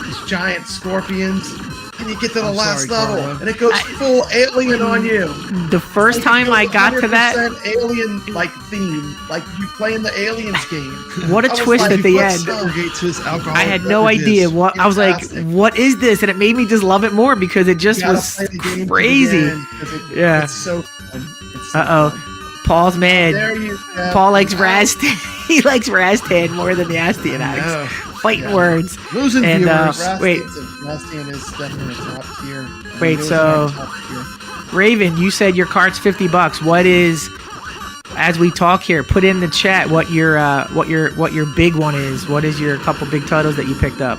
These giant scorpions. and you get to the last sorry, level, Carlo. and it goes full alien on you. The first time I got to that, 100% alien like theme, like you playing the aliens game. what a I was twist like, at the what end. Segregates his alcoholic I had no beverages. idea what I was like. Fantastic. What is this? And it made me just love it more because it just You gotta was play the game to the crazy. end, 'cause Yeah. it's so fun. It's so Uh fun. oh, Paul's mad. There you go. Paul likes Rastan. He likes Rastan more than the Astian addicts. Fighting words. Losing And, viewers. wait. Rastian is definitely top tier. Wait, Those so- are top tier. Raven, you said your cart's $50. What is, as we talk here, put in the chat what your big one is. What is your couple big titles that you picked up?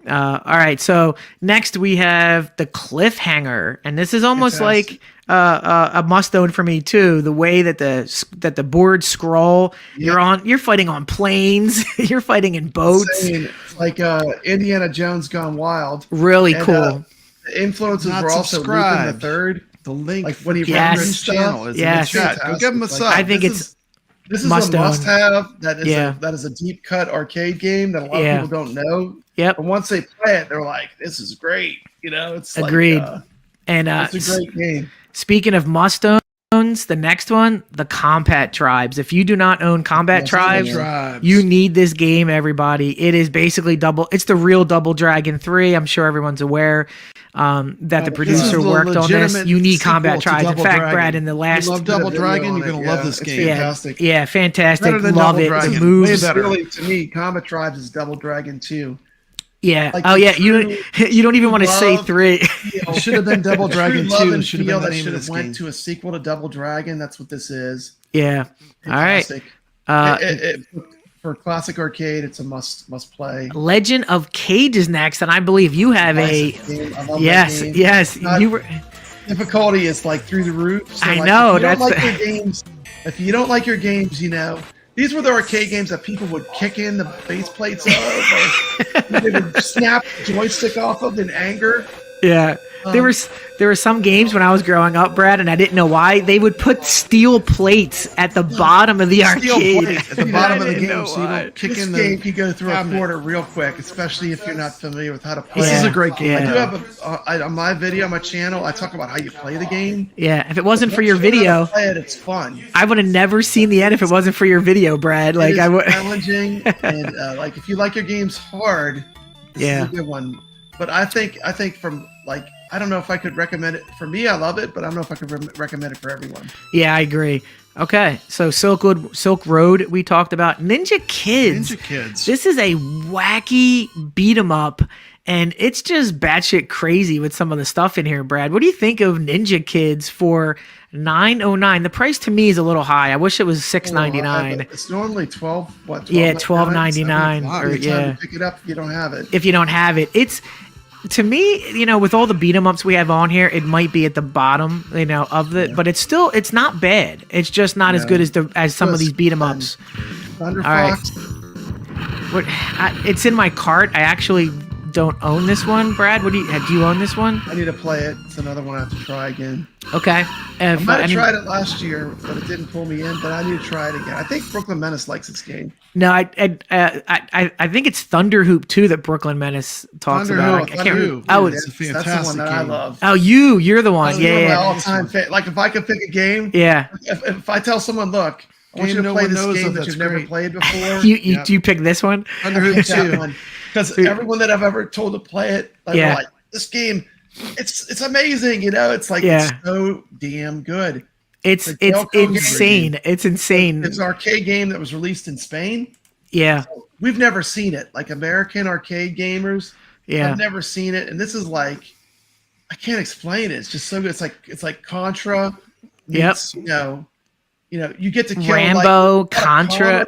All right, so next we have the Cliffhanger, and this is almost like a must-own for me too. The way that the boards scroll, you're fighting on planes, you're fighting in boats. Insane. It's like Indiana Jones gone wild. Really And, cool. the influences Not were also Lupin the subscribed. Third. The link Like when he Yes. runs his channel is Yes. in the chat. Go give him a Fantastic. sub. I think This is a must-own. must-have. That is Yeah. that is a deep cut arcade game that a lot Yeah. of people don't know. Yep. But once they play it, they're like, "This is great." You know, it's Agreed. Like, And it's a great game. speaking of must-owns, the next one, the Combat Tribes. If you do not own Combat Yes, Tribes, Tribes. you need this game, everybody. It is basically it's the real Double Dragon 3. I'm sure everyone's aware that the This is producer the worked on this. legitimate You need sequel Combat to Tribes. In Double fact, Dragon. Brad, in the last... You love Double video Dragon, on you're it, going to love yeah. this It's game. fantastic. Yeah, fantastic. Better than Love Double it. Dragon. The moves. Way better. Really, to me, Combat Tribes is Double Dragon 2. Yeah. Like Oh, the yeah. true You don't even want to say love 3. It should have been Double Dragon 2. It should have been the that name should of have this went game. to a sequel to Double Dragon. That's what this is. Yeah. All right. Fantastic. Uh, For classic arcade, it's a must play. Legend of Cage is next, and I believe you have a... Classic game. I love that Yes, game. yes. Not- You were... Difficulty is like through the roof. So I like, know, If you don't that's like your games, if you don't like your games, you know, these were the arcade games that people would kick in the base plates of, or they would snap the joystick off of in anger. Yeah. There were some games when I was growing up, Brad, and I didn't know why. They would put steel plates at the bottom of the Steel arcade. plate at the bottom of the didn't know game, so you why. don't kick This in game the can go through cabinet. a quarter real quick, especially if you're not familiar with how to play. This is Yeah, a great game. I do yeah. have on my video, on my channel, I talk about how you play the game. Yeah, if it wasn't for your Once you learn how video, to play it, it's fun. I would have never seen the end if it wasn't for your video, Brad. Like It is I would. challenging, and like if you like your games hard, this Yeah. is a good one. But I think from like I don't know if I could recommend it for me. I love it, but I don't know if I could recommend it for everyone. Yeah, I agree. Okay, so Silk Road we talked about. Ninja Kids. Ninja Kids. This is a wacky beat 'em up, and it's just batshit crazy with some of the stuff in here, Brad. What do you think of Ninja Kids for $9.09? The price to me is a little high. I wish it was $6.99. It's normally 12. What? Yeah, $12.99. $12.99. Or Yeah. to pick it up if you don't have it. If you don't have it, it's to me, with all the beat 'em ups we have on here, it might be at the bottom, of the, but it's not bad. It's just not as good as some of these beat 'em ups. Thunder All right. Fox. It's in my cart. I actually don't own this one, Brad. Do you own this one? I need to play it. It's another one I have to try again. Okay. I might have tried it last year, but it didn't pull me in. But I need to try it again. I think Brooklyn Menace likes this game. No, I think it's Thunder Hoop 2 that Brooklyn Menace talks Thunder about. Hoop, I can't Thunder remember. Hoop. Oh, It's a That's the fantastic one that I game. love. oh, you're the one. That's one of my Yeah. all-time like if I could pick a game, Yeah. if I tell someone, look, I want Game you to no play one this knows game of that that's you've never great. played before, You pick this one? Thunder Hoop 2. because everyone that I've ever told to play it, Yeah. like this game, it's amazing. It's like Yeah. it's so damn good. It's The Delco game. insane. It's insane. It's an arcade game that was released in Spain. Yeah. We've never seen it. Like American arcade gamers, Yeah. I've never seen it, and this is like I can't explain it. It's just so good. It's like Contra. Yep. meets, you get to kill Rambo, like, Contra.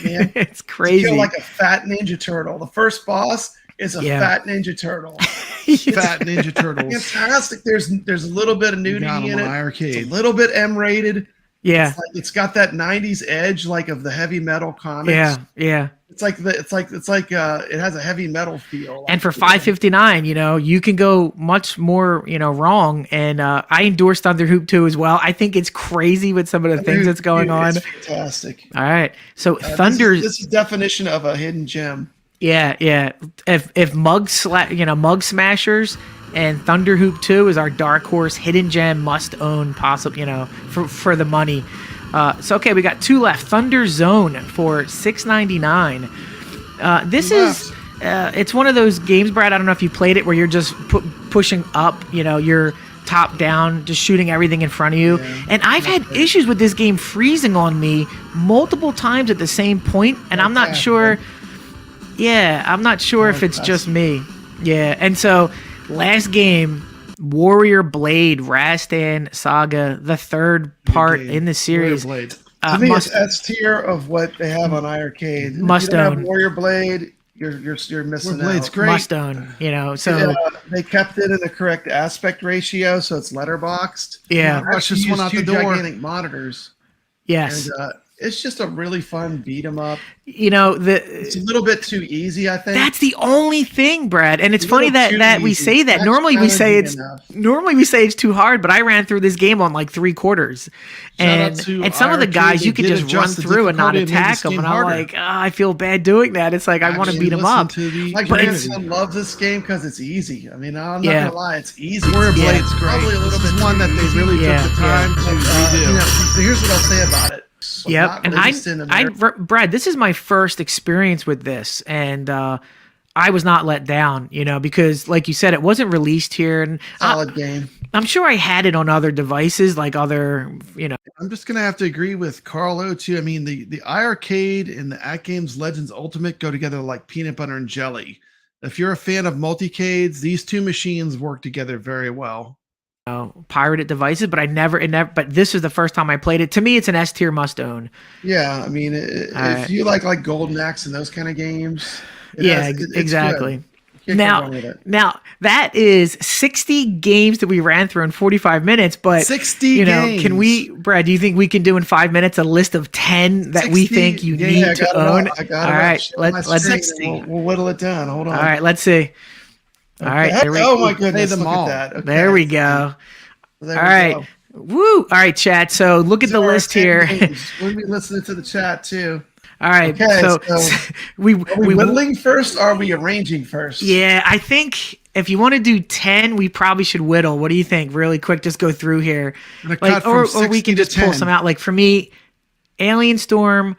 man. It's To crazy. kill like a fat Ninja Turtle. The first boss is a Yeah. fat Ninja Turtle. Fat Ninja Turtles. Fantastic. There's a little bit of You got nudity 'em in on it. iiRcade. It's a little bit M-rated. Yeah. It's got that '90s edge, like of the heavy metal comics. Yeah. Yeah. It's like it has a heavy metal feel. And for $5.59, you can go much more, wrong. And I endorse Thunder Hoop 2 as well. I think it's crazy with some of the things that's going on. It's fantastic. All right. So Thunder. This is definition of a hidden gem. Yeah, yeah. If mug smashers and Thunder Hoop 2 is our dark horse hidden gem must own, possible, for the money. So okay, we got 2 left. Thunder Zone for $6.99. This is it's one of those games, Brad. I don't know if you played it, where you're just pushing up. You're top down, just shooting everything in front of you. Yeah, and I've had issues with this game freezing on me multiple times at the same point, and I'm not sure. Yeah, I'm not sure if it's just me. Yeah, and so last game, Warrior Blade Rastan Saga, the 3rd part in the series. To me, it's S tier of what they have on iiRcade. Must if you don't own have Warrior Blade. You're missing out. Blade's great. Must own, so they kept it in the correct aspect ratio, so it's letterboxed. Yeah, rush this one out the door. Gigantic monitors. Yes, and, it's just a really fun beat 'em up. It's a little bit too easy, I think. That's the only thing, Brad. And it's funny that we say that. Normally we say it's too hard, but I ran through this game on like 3/4. And some of the guys you could just run through and not attack them, and I'm like, I feel bad doing that. It's like I want to beat them up. My grandson loves this game because it's easy. I mean, I'm not gonna lie, it's easy. Warrior Blade's great. Probably a little bit one that they really took the time to redo. So here's what I'll say about it. Yep, and Brad, this is my first experience with this, and I was not let down, because like you said, it wasn't released here, and solid game. I'm sure I had it on other devices, like other, I'm just gonna have to agree with Carl O too. I mean, the iiRcade and the AtGames Legends Ultimate go together like peanut butter and jelly. If you're a fan of multicades, these 2 machines work together very well. Pirated devices, but but this is the first time I played it. To me, it's an S tier must own. Yeah, I mean, if you like Golden Axe and those kind of games, exactly. Now that is 60 games that we ran through in 45 minutes. But 60 games. Can we, Brad? Do you think we can do in 5 minutes a list of 10 that we think you need to own? I got All right, let's 60. We'll whittle it down. Hold on. All right, let's see. All right. Oh my goodness! Look at that. Okay. There we go. All right. Woo! All right, chat. So look at the list here. We'll be listening to the chat too. All right. Okay, so we whittling first, or are we arranging first? Yeah, I think if you want to do 10, we probably should whittle. What do you think? Really quick, just go through here. Or we can just pull some out. Like for me, Alien Storm,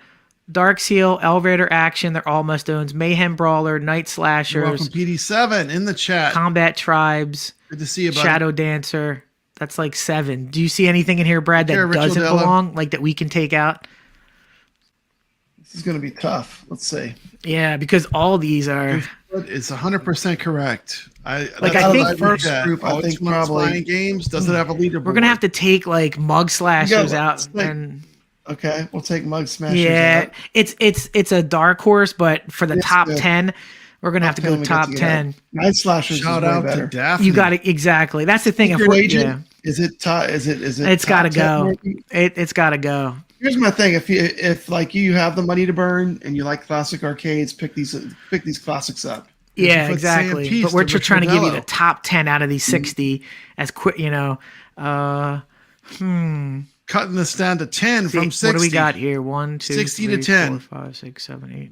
Dark Seal, Elevator Action, they're all must owns. Mayhem Brawler, Night Slashers. Welcome PD7 in the chat. Combat Tribes. Good to see you, buddy. Shadow Dancer. That's like 7. Do you see anything in here, Brad, that doesn't belong, like that we can take out? This is going to be tough. Let's see. Yeah, because all these are. It's 100% correct. I think the first group. I think probably games doesn't have a leaderboard. We're gonna have to take like Mug Slashers out and. Okay, we'll take Mug Smashers. Yeah, out. It's a dark horse, but for the top 10, we're gonna have to go top 10. Night Slashers. Shout out to Daphne. You got it exactly. That's the thing. Is it? It's got to go. It's got to go. Here's my thing: if like you have the money to burn and you like classic arcades, pick these classics up. Yeah, exactly. But we're just trying to give you the top 10 out of these 60 as quick. Cutting this down to 10 from 60. What do we got here? 1, 2, 60 3, to 10. 4, 5, 6, 7, 8.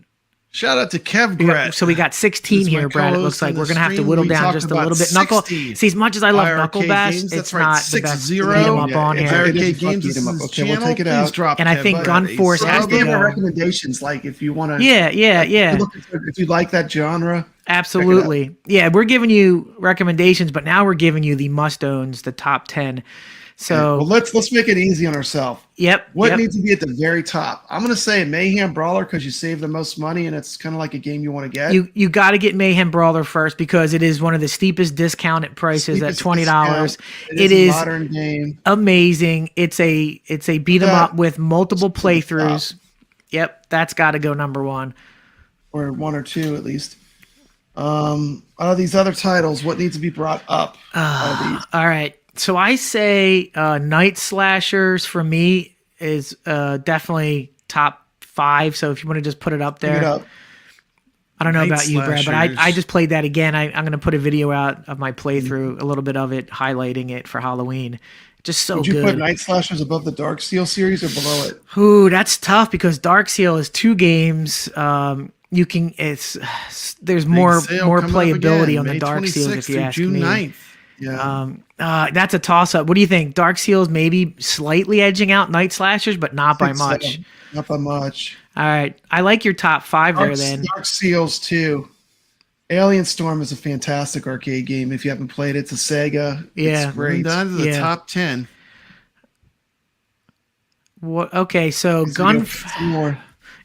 Shout out to kevgret. So we got 16 here, Brad. It looks like we're gonna have to whittle down just a little bit. Knuckle. See, as much as I love Knuckle Bash, it's not the best to beat him up on here. iiRcade Games. Okay, we'll take it out. And I think Gun Force has to go. Recommendations, like if you want to. Yeah. If you like that genre. Absolutely. Yeah, we're giving you recommendations, but now we're giving you the must-owns, the top 10. So well, let's make it easy on ourselves. Yep. What needs to be at the very top? I'm gonna say Mayhem Brawler because you save the most money and it's kind of like a game you want to get. You got to get Mayhem Brawler first because it is one of the steepest discounted prices at $20. It is a modern game. Amazing. It's a beat 'em up with multiple playthroughs. Yep, that's got to go number 1 or 1 or 2 at least. Out of these other titles, what needs to be brought up? All right. So I say Night Slashers for me is definitely top 5. So if you want to just put it up there. I don't know about you, Brad, but I just played that again. I'm going to put a video out of my playthrough, a little bit of it, highlighting it for Halloween. Just so good. Would you put Night Slashers above the Dark Seal series or below it? Ooh, that's tough because Dark Seal is 2 games. There's more playability on the Dark Seal if you ask me. June 9th. Yeah. That's a toss-up. What do you think? Dark Seals maybe slightly edging out Night Slashers, but not by much. So. Not by much. All right. I like your top 5 there then. Dark Seals 2. Alien Storm is a fantastic arcade game. If you haven't played it, it's a Sega. Yeah. It's great. Down to the top 10. What? Okay, so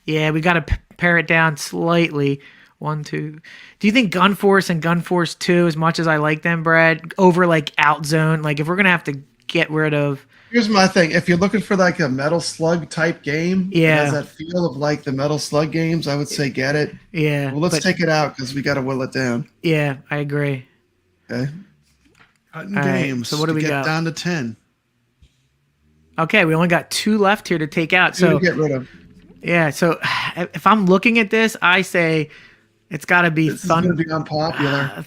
Yeah, we got to pare it down slightly. 1, 2. Do you think Gun Force and Gun Force 2, as much as I like them, Brad, over like Outzone? Like, if we're gonna have to get rid of. Here's my thing: if you're looking for like a Metal Slug type game, that has that feel of like the Metal Slug games, I would say get it. Yeah. Well, let's take it out because we got to whittle it down. Yeah, I agree. Okay. Cutting games. So what do we get got? Down to 10. Okay, we only got 2 left here to take out. So get rid of. Yeah. So if I'm looking at this, I say. It's got to be Thunder. This is going to be unpopular.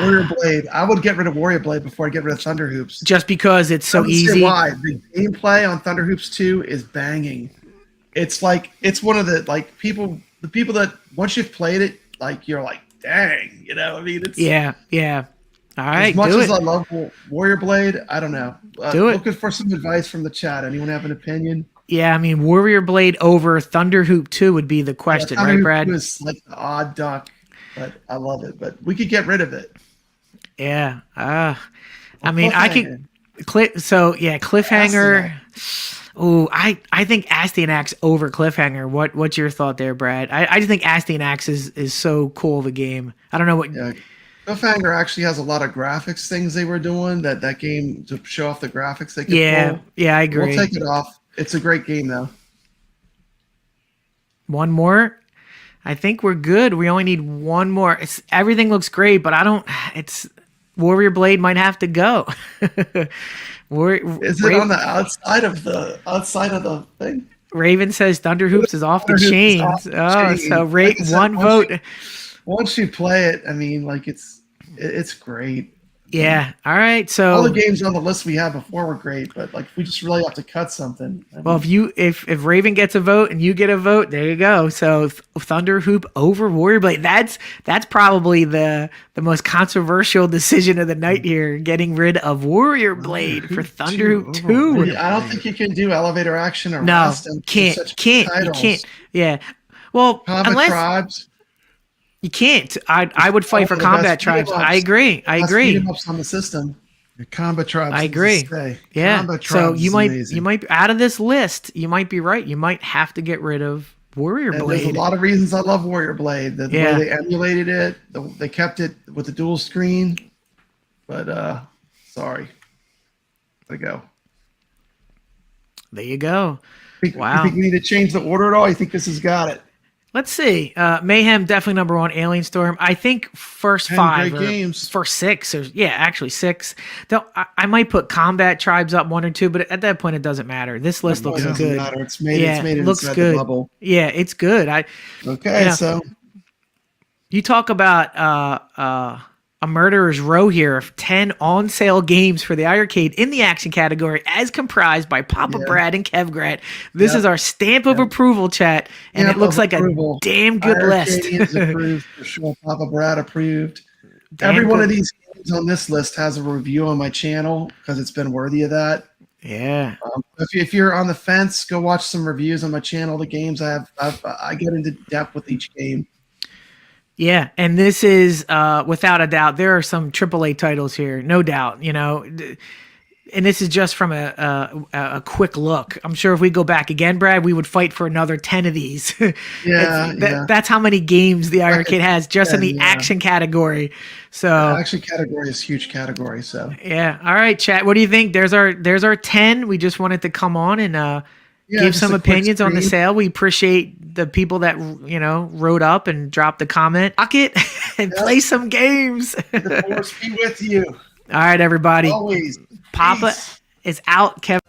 Warrior Blade. I would get rid of Warrior Blade before I get rid of Thunder Hoops. Just because it's so easy. Why? The gameplay on Thunder Hoops 2 is banging. It's like it's one of the the people that once you've played it, like you're like, dang, you know. I mean, it's yeah. All right, as much as I love Warrior Blade, I don't know. Looking for some advice from the chat. Anyone have an opinion? Yeah, I mean, Warrior Blade over Thunder Hoop 2 would be the question, right, Brad? Thunder Hoop is like the odd duck, but I love it. But we could get rid of it. Yeah. I mean, I could. Cliffhanger. Oh, I think Astyanax over Cliffhanger. What's your thought there, Brad? I just think Astyanax is so cool of a game. I don't know what. Yeah. Cliffhanger actually has a lot of graphics things they were doing. That game to show off the graphics they could pull. Yeah, I agree. We'll take it off. It's a great game, though. One more. I think we're good. We only need one more. Everything looks great, but Warrior Blade might have to go. Is it on the outside of the thing? Raven says Thunder Hoops is off the chains. So rate one vote. Once you play it, I mean, like it's great. Yeah. All right. So all the games on the list we had before were great, but like we just really have to cut something. If Raven gets a vote and you get a vote, there you go. So Thunder Hoop over Warrior Blade. That's probably the most controversial decision of the night here. Getting rid of Warrior Blade for Thunder Hoop 2. I don't think you can do elevator action or no. Rust Can't. You can't. Yeah. Well, Combat Tribes. You can't. I would fight for Combat Tribes. I agree. Beat-em-ups on the system. The Combat Tribes. I agree. Yeah. So you might be out of this list. You might be right. You might have to get rid of Warrior Blade. There's a lot of reasons I love Warrior Blade. The way they emulated it, they kept it with the dual screen. But sorry. There you go. There you go. Wow. You think we need to change the order at all? You think this has got it? Let's see. Mayhem definitely number 1. Alien Storm. I think first 5 great games. First 6. Actually 6. I might put Combat Tribes up 1 or 2, but at that point it doesn't matter. This list looks good. Matter. It's made it looks good. The bubble. Yeah, it's good. So you talk about a murderer's row here of 10 on-sale games for the iiRcade in the action category, as comprised by Papa Brad and kevgret. This is our stamp of approval, chat, and it looks like a damn good list. Approved for sure. Papa Brad approved. Every one of these games on this list has a review on my channel because it's been worthy of that. Yeah. If you're on the fence, go watch some reviews on my channel. The games I get into depth with each game. Yeah, and this is without a doubt. There are some AAA titles here, no doubt. You know, and this is just from a quick look. I'm sure if we go back again, Brad, we would fight for another 10 of these. That's how many games the iiRcade has just in the action category. So action category is a huge category. So yeah, all right, chat. What do you think? There's our 10. We just wanted to come on and give some opinions on the sale. We appreciate the people that wrote up and dropped the comment. Rock it and play some games. The force be with you. All right, everybody. Always. Papa is out. Kevin.